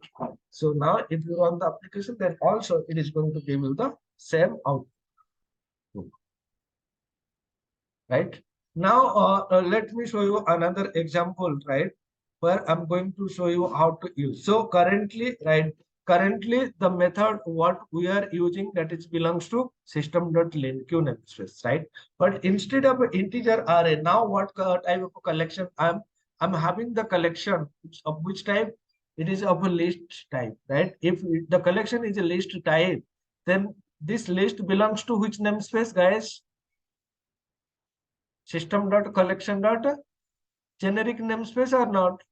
So now if you run the application, then also it is going to give you the same output. right? Now, let me show you another example, right? Where I'm going to show you how to use. So currently, right? Currently, the method what we are using that is belongs to system.linq namespace, right? But instead of integer array, now what type of collection I'm having the collection of which type? It is of a list type, right? If the collection is a list type, then this list belongs to which namespace, guys? System.collection.generic namespace or not?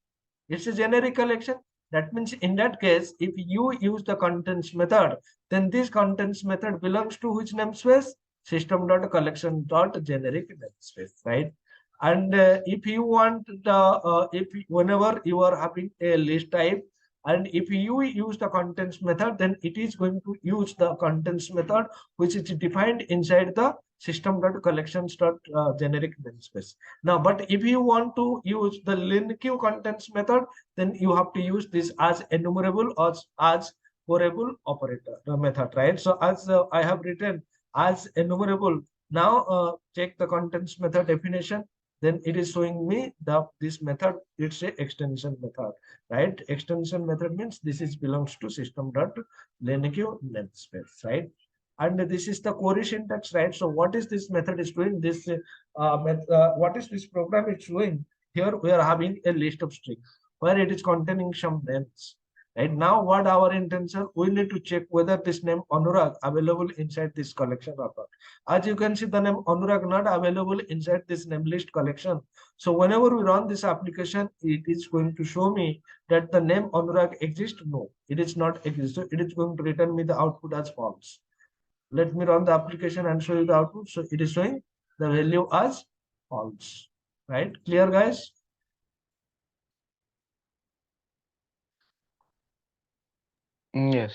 It's a generic collection. That means in that case, if you use the contents method, then this contents method belongs to which namespace? System.collection.generic namespace, right? And if you want the whenever you are having a list type, and if you use the contents method, then it is going to use the contents method which is defined inside the system.collections.generic namespace. Now, but if you want to use the LINQ contents method, then you have to use this as enumerable or as horrible operator method, right? So as I have written as enumerable, now check the contents method definition. Then it is showing me this method. It's a extension method, right? Extension method means this is belongs to system.linq namespace, right? And this is the query syntax, right? So what is this method is doing? This what is this program is doing? Here we are having a list of strings where it is containing some names. Right now, what our intention? We need to check whether this name Anurag available inside this collection or not. As you can see, the name Anurag not available inside this name list collection. So whenever we run this application, it is going to show me that the name Anurag exists. No, it is not exist. So it is going to return me the output as false. Let me run the application and show you the output. So it is showing the value as false. Right? Clear, guys? Yes.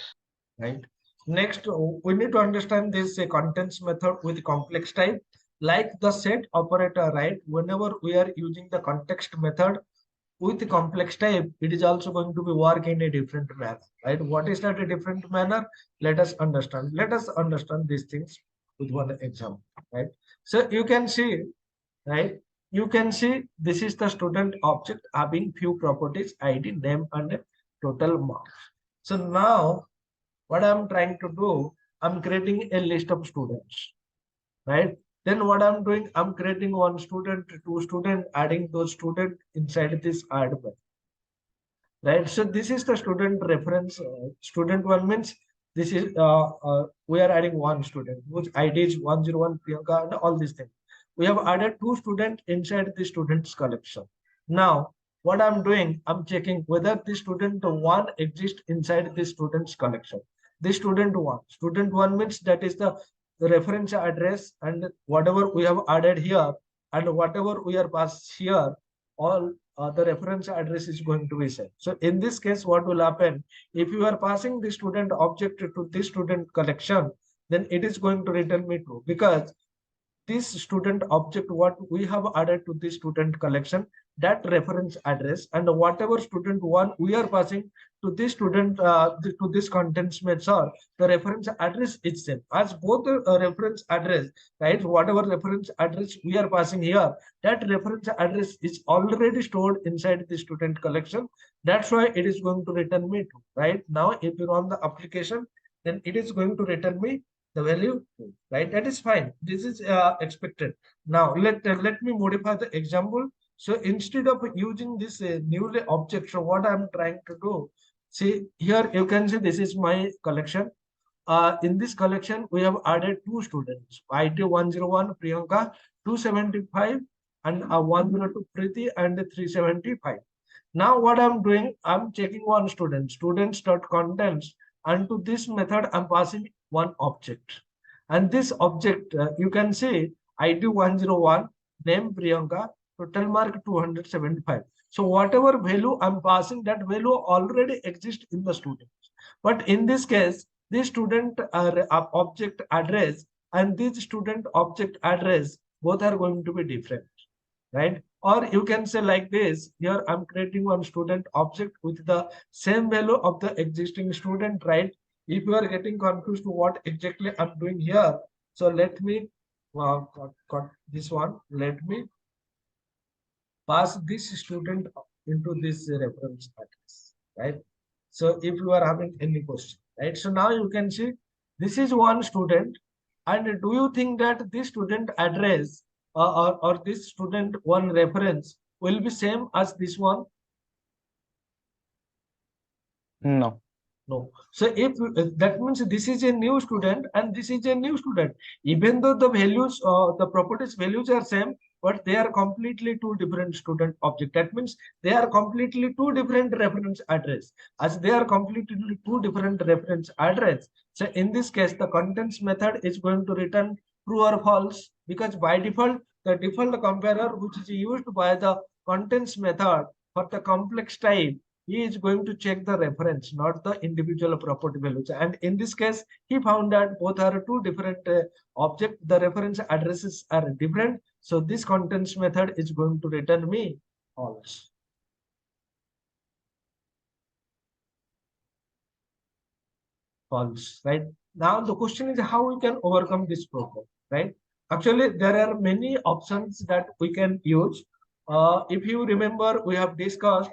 Right. Next, we need to understand this contents method with complex type, like the set operator, right? Whenever we are using the context method with complex type, it is also going to be work in a different manner, right? What is that a different manner? Let us understand. Let us understand these things with one example, right? So you can see, right? You can see this is the student object having few properties, ID, name, and total marks. So now what I'm trying to do, I'm creating a list of students, right? Then what I'm doing, I'm creating one student, two student, adding those students inside this add method, right? So this is the student reference. Student one means this is we are adding one student, which ID is 101 Priyanka and all these things. We have added two students inside the students collection. Now, what I'm doing, I'm checking whether the student one exists inside the students collection. The student one means that is the reference address, and whatever we have added here and whatever we are passed here, all the reference address is going to be set. So in this case, what will happen? If you are passing the student object to this student collection, then it is going to return me true, because this student object what we have added to the student collection, that reference address, and whatever student one we are passing to this student to this contents method, the reference address is same as both reference address, right? Whatever reference address we are passing here, that reference address is already stored inside the student collection. That's why it is going to return me true. Right now, if you run the application, then it is going to return me the value, right? That is fine. This is expected. Now let me modify the example. So instead of using this newly object, so what I'm trying to do, see here you can see this is my collection. In this collection we have added two students, ID 101 Priyanka, 275, and 102 Preeti, and 375. Now what I'm doing, I'm checking one student, students.contents, and to this method I'm passing one object. And this object, you can see ID 101, name Priyanka, total mark 275. So whatever value I'm passing, that value already exists in the student. But in this case, this student object address and this student object address, both are going to be different, right? Or you can say like this, here I'm creating one student object with the same value of the existing student, right? If you are getting confused to what exactly I'm doing here, so let me got this one. Let me pass this student into this reference address, right? So if you are having any question, right? So now you can see this is one student, and do you think that this student address or this student one reference will be same as this one? No. No. So if that means this is a new student and this is a new student, even though the values, the properties values are same, but they are completely two different student object. That means they are completely two different reference address. As they are completely two different reference address, so in this case, the contents method is going to return true or false, because by default, the default comparer which is used by the contents method for the complex type, he is going to check the reference, not the individual property values. And in this case, he found that both are two different objects. The reference addresses are different. So this contents method is going to return me false. False, right? Now the question is how we can overcome this problem, right? Actually, there are many options that we can use. If you remember, we have discussed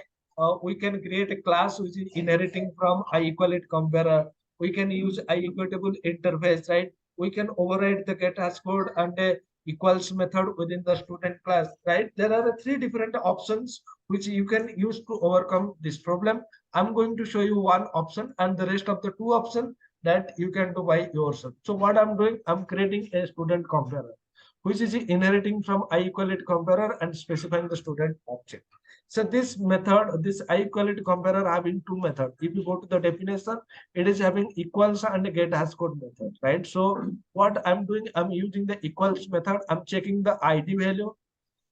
we can create a class which is inheriting from equality comparer. We can use equitable interface, right? We can override the get hash code and a equals method within the student class, right? There are three different options which you can use to overcome this problem. I'm going to show you one option, and the rest of the two options that you can do by yourself. So what I'm doing, I'm creating a student comparer, which is inheriting from equality comparer and specifying the student object. So this method, this equality comparer having two methods. If you go to the definition, it is having equals and get hash code method, right? So what I'm doing, I'm using the equals method. I'm checking the ID value,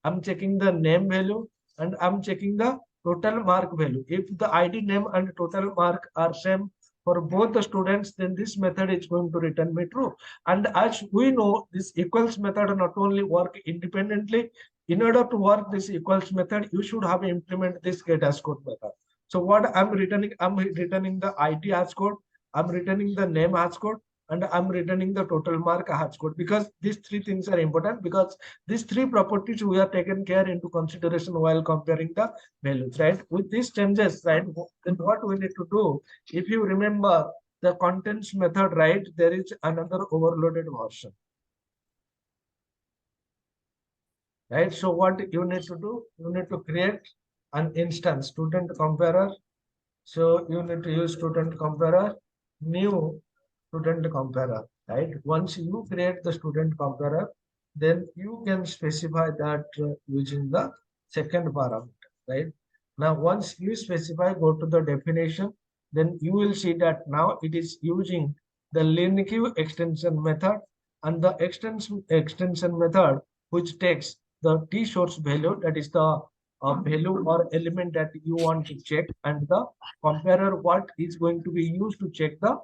I'm checking the name value, and I'm checking the total mark value. If the ID, name, and total mark are same for both the students, then this method is going to return me true. And as we know, this equals method not only work independently. In order to work this equals method, you should have implement this get hash code method. So what I'm returning the ID hash code, I'm returning the name hash code, and I'm returning the total mark hash code, because these three things are important, because these three properties we are taken care into consideration while comparing the values, right? With these changes, right, then what we need to do, if you remember the contents method, right, there is another overloaded version, right? So what you need to do, you need to create an instance student comparer. So you need to use student comparer, new student comparer, right? Once you create the student comparer, then you can specify that using the second parameter, right? Now, once you specify, go to the definition, then you will see that now it is using the LINQ extension method, and the extension method which takes the t source value, that is the value or element that you want to check, and the comparer what is going to be used to check the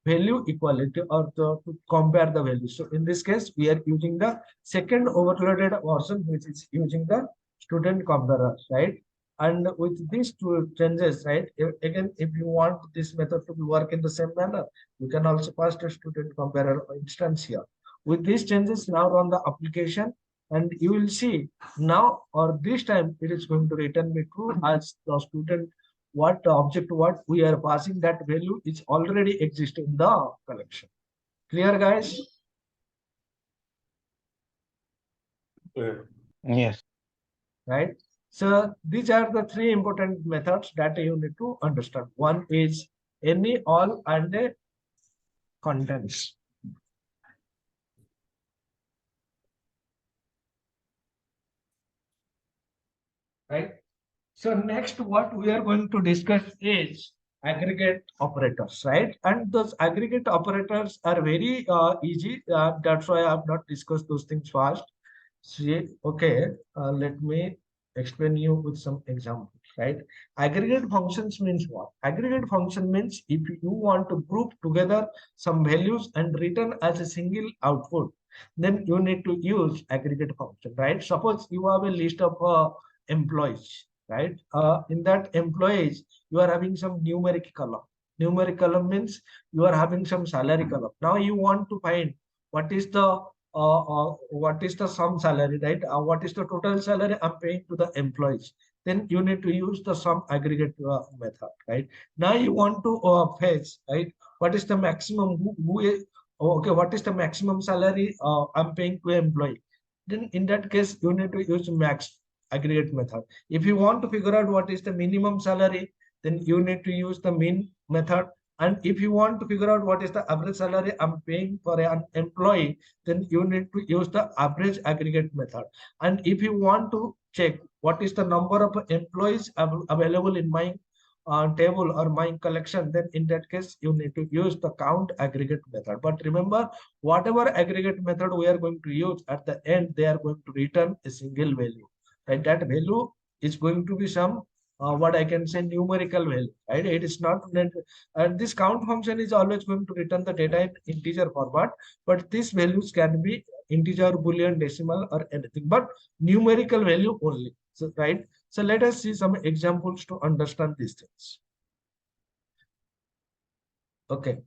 value equality or to compare the values. So in this case, we are using the second overloaded version, which is using the student comparer, right? And with these two changes, right, again, if you want this method to work in the same manner, you can also pass the student comparer instance here. With these changes, now run the application, and you will see now or this time it is going to return me true, as the student what object what we are passing, that value is already exist in the collection. Clear, guys? Clear. Yes. Right? So these are the three important methods that you need to understand. One is any, all, and a contents. Right? So next what we are going to discuss is aggregate operators, right? And those aggregate operators are very easy. That's why I have not discussed those things fast. See, okay, let me explain you with some examples, right? Aggregate functions means what? Aggregate function means if you want to group together some values and return as a single output, then you need to use aggregate function, right? Suppose you have a list of employees, right? In that employees, you are having some numeric column. Numeric column means you are having some salary column. Now you want to find what is the what is the sum salary, right? What is the total salary I'm paying to the employees? Then you need to use the sum aggregate method, right? Now you want to fetch, right? What is the maximum? Okay, what is the maximum salary I'm paying to employee? Then in that case, you need to use max aggregate method. If you want to figure out what is the minimum salary, then you need to use the min method. And if you want to figure out what is the average salary I'm paying for an employee, then you need to use the average aggregate method. And if you want to check what is the number of employees available in my table or my collection, then in that case, you need to use the count aggregate method. But remember, whatever aggregate method we are going to use, at the end, they are going to return a single value. And that value is going to be some what I can say numerical value, right? It is not, and this count function is always going to return the data in integer format, but these values can be integer, boolean, decimal, or anything, but numerical value only. So, right? So let us see some examples to understand these things. Okay.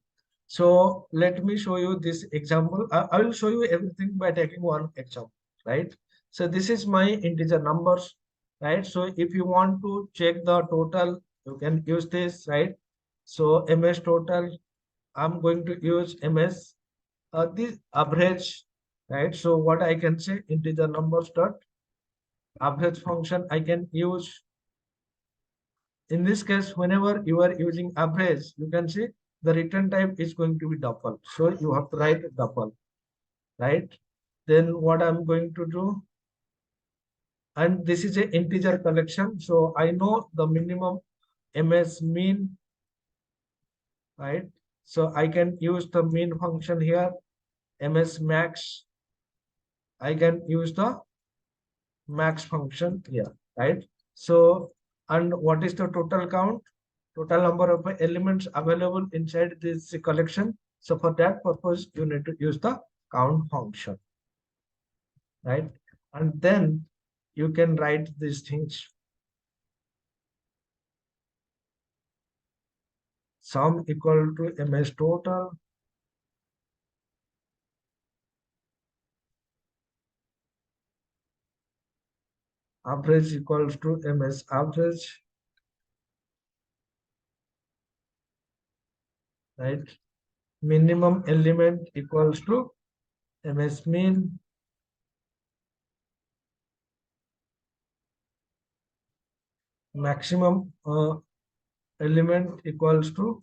So let me show you this example. I will show you everything by taking one example, right? So this is my integer numbers, right? So if you want to check the total, you can use this, right? So ms total, I'm going to use ms this average, right? So what I can say, integer numbers dot average function I can use. In this case, whenever you are using average, you can see the return type is going to be double. So you have to write double, right? Then what I'm going to do, and this is an integer collection. So I know the minimum ms min, right? So I can use the min function here, ms max. I can use the max function here, right? So, and what is the total count? Total number of elements available inside this collection. So for that purpose, you need to use the count function, right? And then you can write these things. Sum equal to ms total. Average equals to ms average, right? Minimum element equals to ms min. Maximum element equals to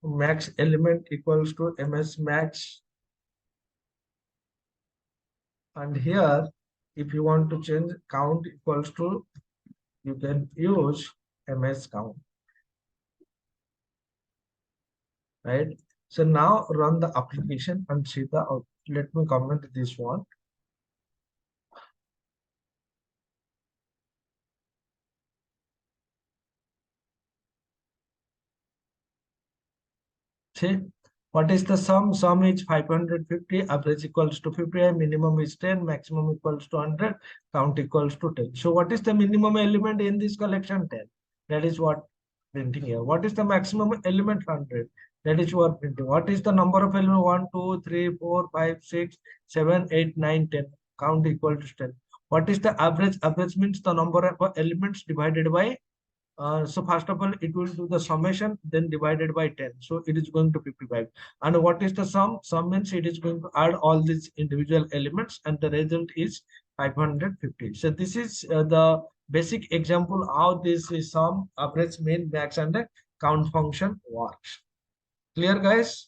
max element equals to ms max. And here, if you want to change count equals to, you can use ms count, right? So now run the application and see the output. Let me comment this one. See, what is the sum? Sum is 550, average equals to 50, minimum is 10, maximum equals to 100, count equals to 10. So what is the minimum element in this collection? 10. That is what printing here. What is the maximum element? 100. That is what printing. What is the number of elements? 1, 2, 3, 4, 5, 6, 7, 8, 9, 10. Count equal to 10. What is the average? Average means the number of elements divided by so first of all, it will do the summation, then divided by 10. So it is going to 55. And what is the sum? Sum means it is going to add all these individual elements, and the result is 550. So this is the basic example how this is sum, average, min, max, and the count function works. Clear, guys?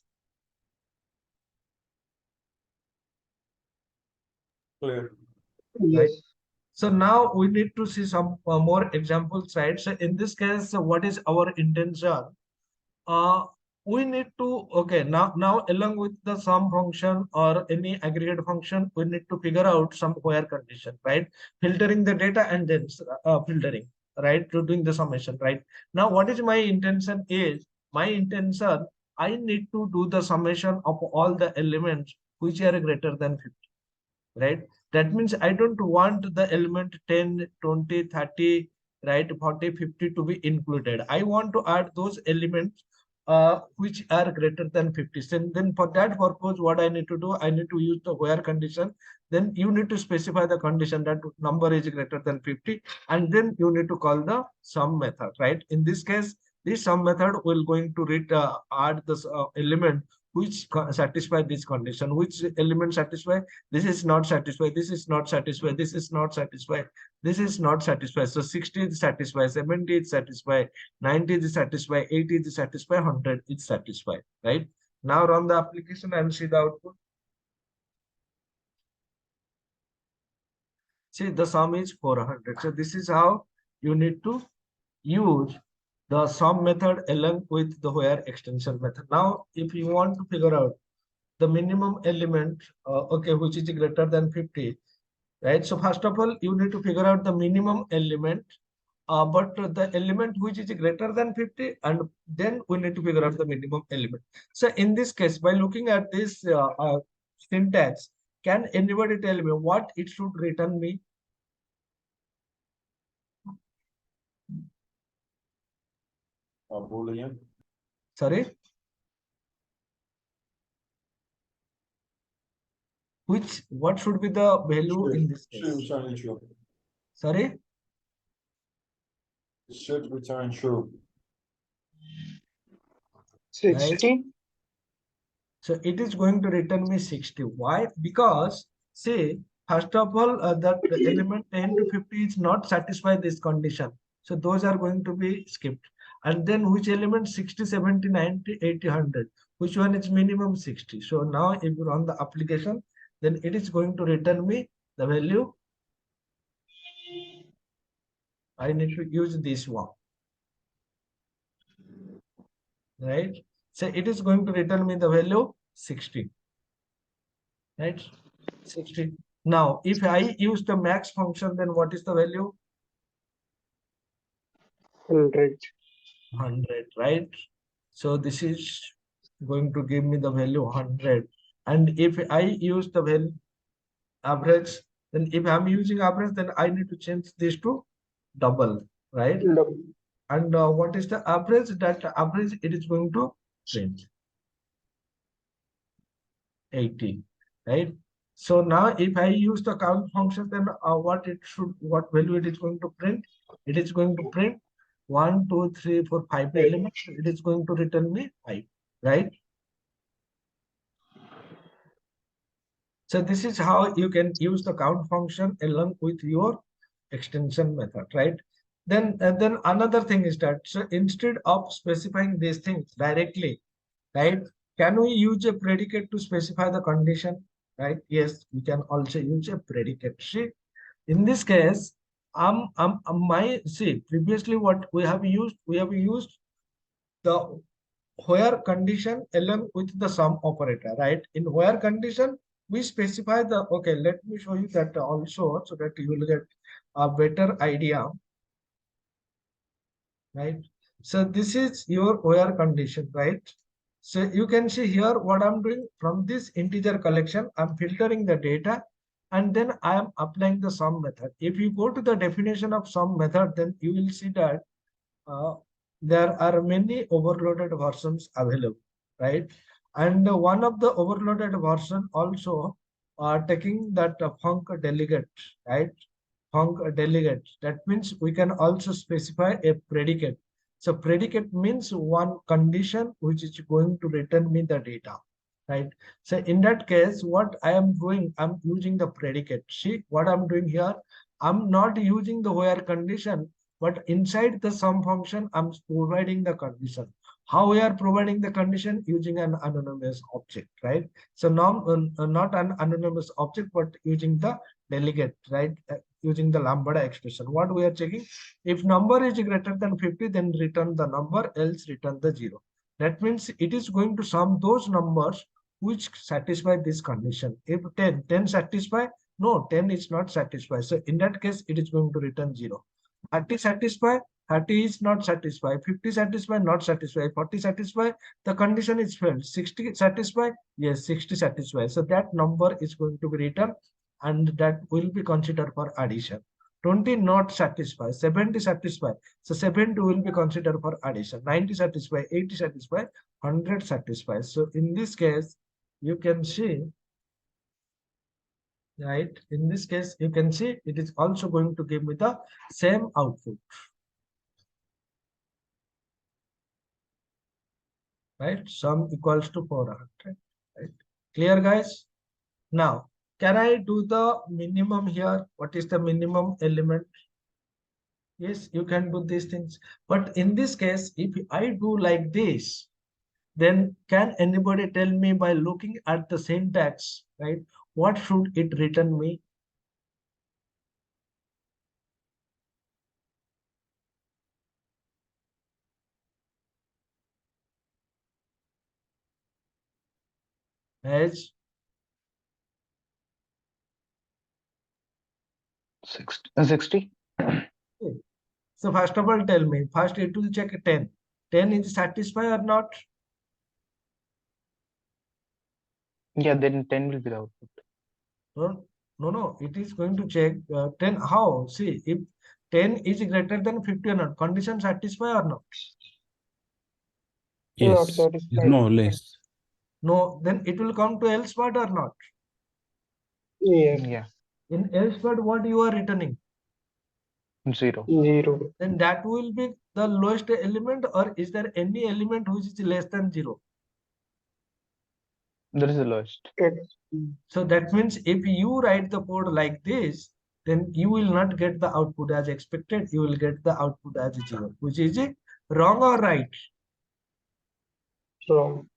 Clear. Right. So now we need to see some more examples, right? So in this case, what is our intention? We need to, okay, now along with the sum function or any aggregate function, we need to figure out some where condition, right? Filtering the data and then filtering, right? To doing the summation, right? Now, what is my intention is, my intention, I need to do the summation of all the elements which are greater than 50. Right? That means I don't want the element 10, 20, 30, right, 40, 50 to be included. I want to add those elements which are greater than 50. Then for that purpose, what I need to do, I need to use the where condition. Then you need to specify the condition that number is greater than 50, and then you need to call the sum method, right? In this case, this sum method will going to add this element which satisfy this condition. Which element satisfy? This is not satisfied. This is not satisfied. This is not satisfied. This is not satisfied. So 60 is satisfied. 70 is satisfied. 90 is satisfied. 80 is satisfied. 100 is satisfied. Right? Now run the application and see the output. See, the sum is 400. So this is how you need to use the sum method along with the where extension method. Now, if you want to figure out the minimum element, okay, which is greater than 50, right? So first of all, you need to figure out the minimum element, but the element which is greater than 50, and then we need to figure out the minimum element. So in this case, by looking at this syntax, can anybody tell me what it should return me? Boolean. Sorry? What should be the value in this Should case? return true. Sorry? It should return true. 60. So it is going to return me 60. Why? Because say, first of all, that the element 10 to 50 is not satisfy this condition. So those are going to be skipped. And then which element 60, 70, 90, 80, 100? Which one is minimum 60? So now if you run the application, then it is going to return me the value. I need to use this one. Right? So it is going to return me the value 60. Right? 60. Now, if I use the max function, then what is the value? 100. 100, right? So this is going to give me the value 100. And if I use the value average, then if I'm using average, then I need to change this to double, right? And what is the average? That average it is going to print 80, right? So now if I use the count function, then what value it is going to print? It is going to print 1, 2, 3, 4, 5 elements. It is going to return me 5, right? So this is how you can use the count function along with your extension method, right? Then another thing is that, so instead of specifying these things directly, right, can we use a predicate to specify the condition, right? Yes, we can also use a predicate. See, in this case, previously what we have used the where condition along with the sum operator, right? In where condition, we specify the, okay, let me show you that also so that you will get a better idea, right? So this is your where condition, right? So you can see here what I'm doing from this integer collection, I'm filtering the data and then I am applying the sum method. If you go to the definition of sum method, then you will see that there are many overloaded versions available, right? And one of the overloaded version also taking that func delegate, right? Func delegate. That means we can also specify a predicate. So predicate means one condition which is going to return me the data, right? So in that case, what I am doing, I'm using the predicate. See what I'm doing here. I'm not using the where condition, but inside the sum function, I'm providing the condition. How we are providing the condition? Using an anonymous object, right? So now, not an anonymous object, but using the delegate, right? Using the lambda expression. What we are checking? If number is greater than 50, then return the number, else return the 0. That means it is going to sum those numbers which satisfy this condition. If 10 satisfy, no, 10 is not satisfied. So in that case, it is going to return 0. 30 satisfy, 30 is not satisfied. 50 satisfy, not satisfied. 40 satisfy, the condition is failed. 60 satisfy, yes, 60 satisfy. So that number is going to be returned and that will be considered for addition. 20 not satisfy, 70 satisfy. So 70 will be considered for addition. 90 satisfy, 80 satisfy, 100 satisfy. So in this case, you can see, right? In this case, you can see it is also going to give me the same output. Right? Sum equals to 400. Right? Clear, guys? Now, can I do the minimum here? What is the minimum element? Yes, you can do these things. But in this case, if I do like this, then can anybody tell me by looking at the syntax, right? What should it return me? As 60. so first of all, tell me, first it will check 10. 10 is satisfied or not? Yeah, then 10 will be the output. No, it is going to check 10. How? See, if 10 is greater than 50 or not, condition satisfy or not? Not Yes. satisfied. No less. No, then it will come to else part or not? Yes. Yeah, In else part, what you are returning? 0. 0. Then that will be the lowest element, or is there any element which is less than 0? That is the lowest. It's So that means if you write the code like this, then you will not get the output as expected. You will get the output as 0, which is it wrong or right? wrong.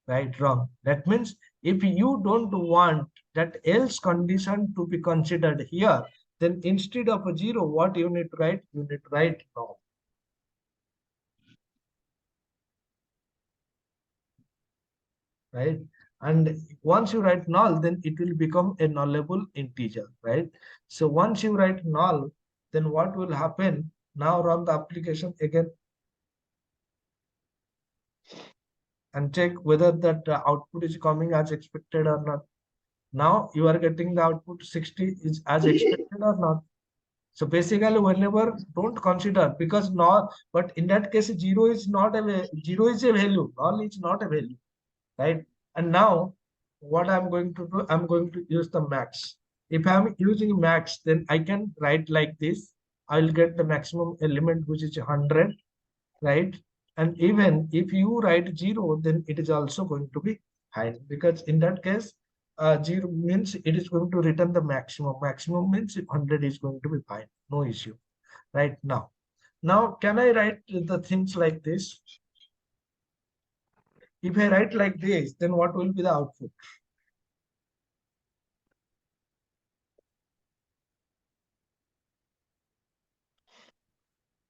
Right, wrong. That means if you don't want that else condition to be considered here, then instead of a 0, what you need to write? You need to write null. Right? And once you write null, then it will become a nullable integer, right? So once you write null, then what will happen? Now run the application again and check whether that output is coming as expected or not. Now you are getting the output 60 is as expected or not. So basically, whenever don't consider, because not, but in that case, 0 is not a 0 is a value, null is not a value, right? And now what I'm going to do, I'm going to use the max. If I'm using max, then I can write like this. I'll get the maximum element, which is 100, right? And even if you write 0, then it is also going to be fine, because in that case, 0 means it is going to return the maximum. Maximum means 100 is going to be fine, no issue, right? Now can I write the things like this? If I write like this, then what will be the output?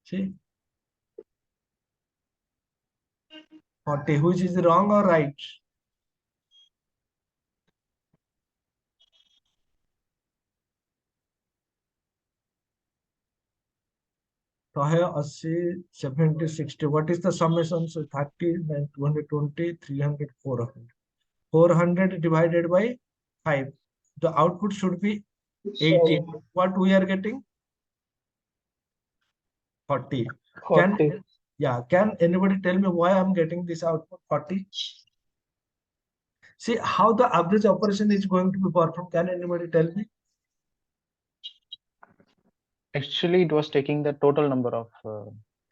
See, 40, which is wrong or right? So here 80, 70, 60. What is the summation? So 30, 220, 300, 400. 400 divided by 5. The output should be 80. So What we are getting? 40. 40. Can anybody tell me why I'm getting this output 40? See how the average operation is going to be performed. Can anybody tell me? Actually, it was taking the total number of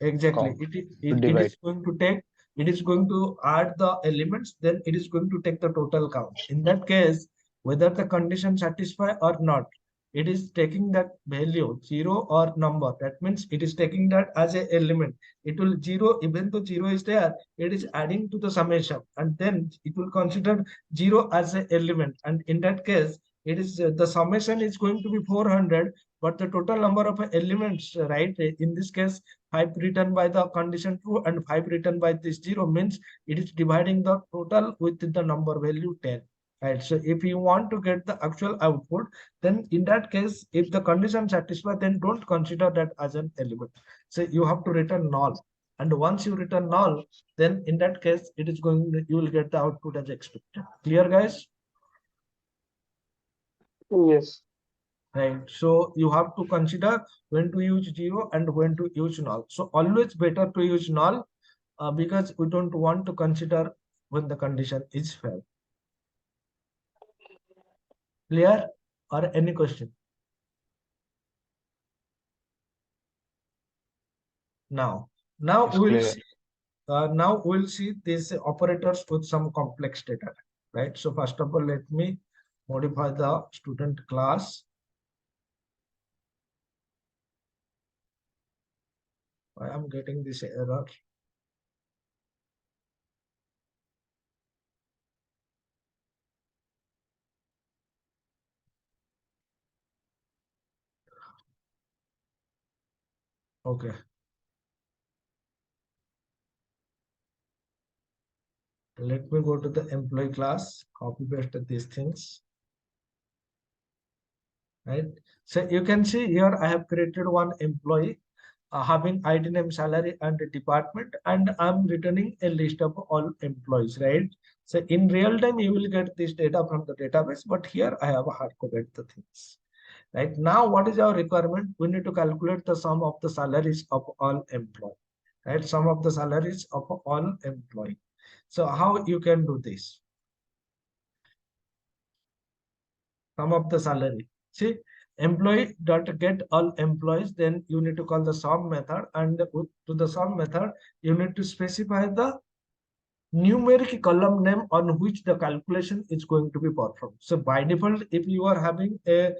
Exactly. count It divide. is going to take, it is going to add the elements, then it is going to take the total count. In that case, whether the condition satisfy or not, it is taking that value 0 or number. That means it is taking that as a element. It will 0, even though 0 is there, it is adding to the summation, and then it will consider 0 as an element. And in that case, it is the summation is going to be 400, but the total number of elements, right? In this case, 5 written by the condition true and 5 written by this 0 means it is dividing the total with the number value 10, right? So if you want to get the actual output, then in that case, if the condition satisfies, then don't consider that as an element. So you have to return null, and once you return null, then in that case it is going, you will get the output as expected. Clear, guys? Yes. right? So you have to consider when to use 0 and when to use null. So always better to use null because we don't want to consider when the condition is failed. Clear? Or any question? Now It's we'll clear. see. Now we'll see these operators with some complex data, right? So first of all, let me modify the student class. I am getting this error. Okay. Let me go to the employee class, copy paste these things. Right. So you can see here I have created one employee having ID, name, salary, and department, and I'm returning a list of all employees, right? So in real time, you will get this data from the database, but here I have hard coded the things. Right now, what is our requirement? We need to calculate the sum of the salaries of all employees. Right, sum of the salaries of all employees. So how you can do this? Sum of the salary. See, employee dot get all employees, then you need to call the sum method, and to the sum method, you need to specify the numeric column name on which the calculation is going to be performed. So by default, if you are having a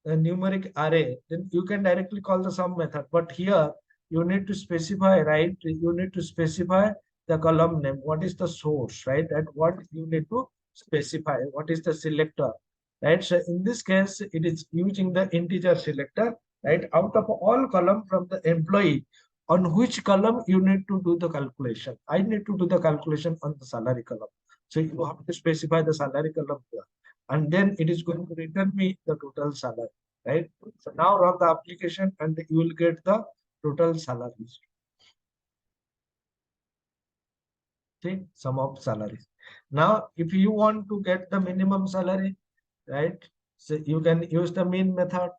numeric array, then you can directly call the sum method. But here you need to specify, right? You need to specify the column name. What is the source, right? And what you need to specify. What is the selector, right? So in this case, it is using the integer selector, right? Out of all column from the employee, on which column you need to do the calculation. I need to do the calculation on the salary column. So you have to specify the salary column here. And then it is going to return me the total salary, right? So now run the application and you will get the total salaries. See, sum of salaries. Now, if you want to get the minimum salary, right? So you can use the min method.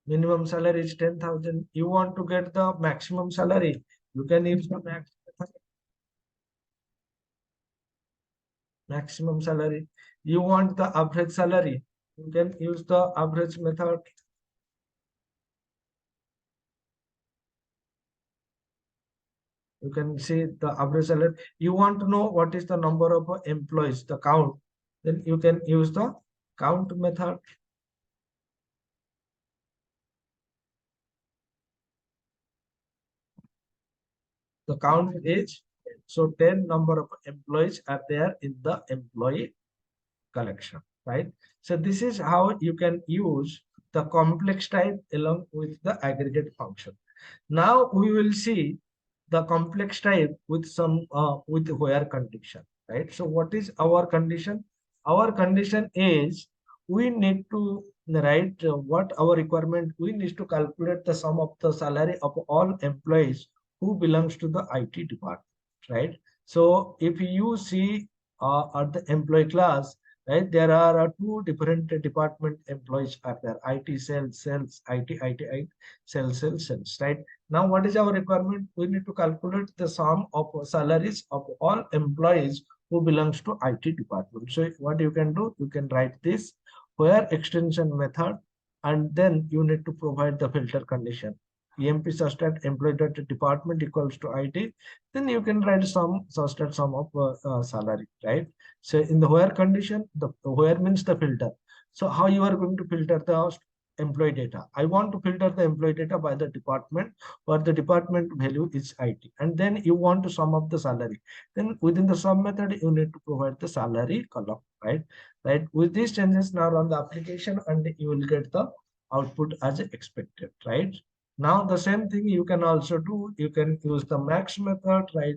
Minimum salary is 10,000. You want to get the maximum salary, you can use the max method. Maximum salary. You want the average salary, you can use the average method. You can see the average salary. You want to know what is the number of employees, the count, then you can use the count method. The count is, so 10 number of employees are there in the employee collection, right? So this is how you can use the complex type along with the aggregate function. Now we will see the complex type with some with where condition, right? So what is our condition? Our condition is we need to write what our requirement. We need to calculate the sum of the salary of all employees who belongs to the IT department, right? So if you see at the employee class, right, there are two different department employees are there: IT sales, IT, sales, right? Now, what is our requirement? We need to calculate the sum of salaries of all employees who belongs to IT department. So what you can do, you can write this where extension method, and then you need to provide the filter condition. EMP such that employee department equals to IT, then you can write some such that sum of salary, right? So in the where condition, the where means the filter. So how you are going to filter the employee data? I want to filter the employee data by the department where the department value is IT, and then you want to sum up the salary. Then within the sum method, you need to provide the salary column, right? Right. With these changes, now run the application and you will get the output as expected, right? Now the same thing you can also do. You can use the max method, right?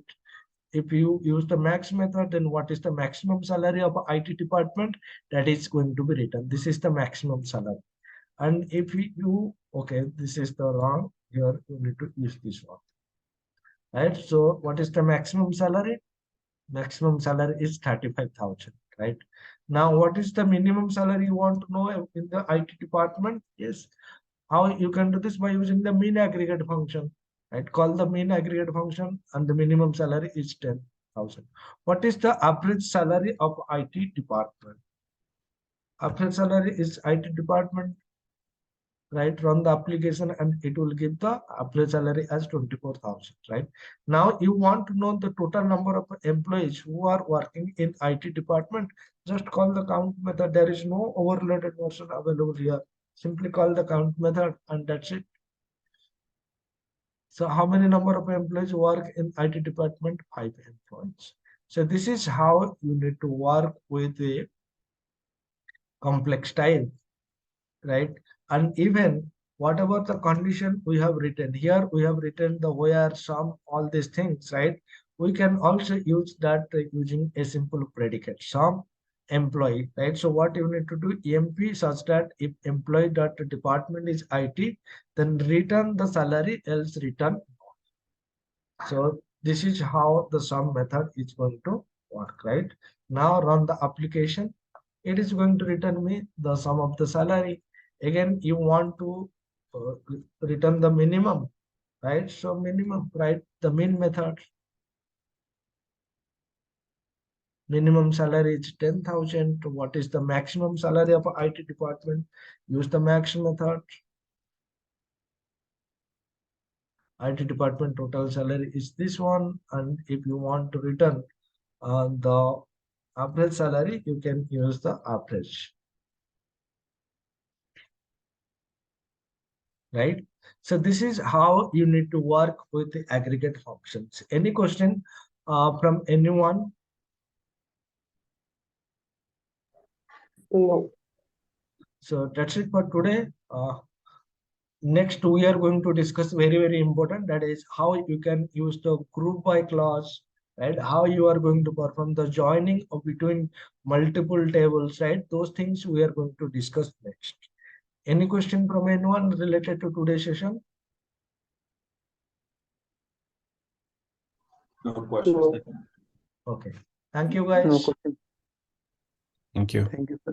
If you use the max method, then what is the maximum salary of IT department that is going to be written? This is the maximum salary. And if you, okay, this is the wrong, here you need to use this one, right? So what is the maximum salary? Maximum salary is 35,000, right? Now, what is the minimum salary you want to know in the IT department? Yes. How you can do this by using the min aggregate function, right? Call the min aggregate function and the minimum salary is 10,000. What is the average salary of IT department? Average salary is IT department, right? Run the application and it will give the average salary as 24,000, right? Now you want to know the total number of employees who are working in IT department. Just call the count method. There is no overloaded version available here. Simply call the count method and that's it. So how many number of employees work in IT department? 5 employees. So this is how you need to work with a complex time, right? And even whatever the condition we have written here, we have written the where, some, all these things, right? We can also use that using a simple predicate, some employee, right? So what you need to do, EMP, such that if employee dot department is IT, then return the salary, else return. So this is how the sum method is going to work, right? Now run the application. It is going to return me the sum of the salary. Again, you want to return the minimum, right? So minimum, right? The min method. Minimum salary is 10,000. What is the maximum salary of IT department? Use the max method. IT department total salary is this one. And if you want to return the average salary, you can use the average, right? So this is how you need to work with the aggregate functions. Any question from anyone? No. So that's it for today. Next, we are going to discuss very important, that is how you can use the group by clause, right? How you are going to perform the joining of between multiple tables, right? Those things we are going to discuss next. Any question from anyone related to today's session? No questions. No. Thank you. Okay. Thank you No guys. question. Thank you. Thank you, sir.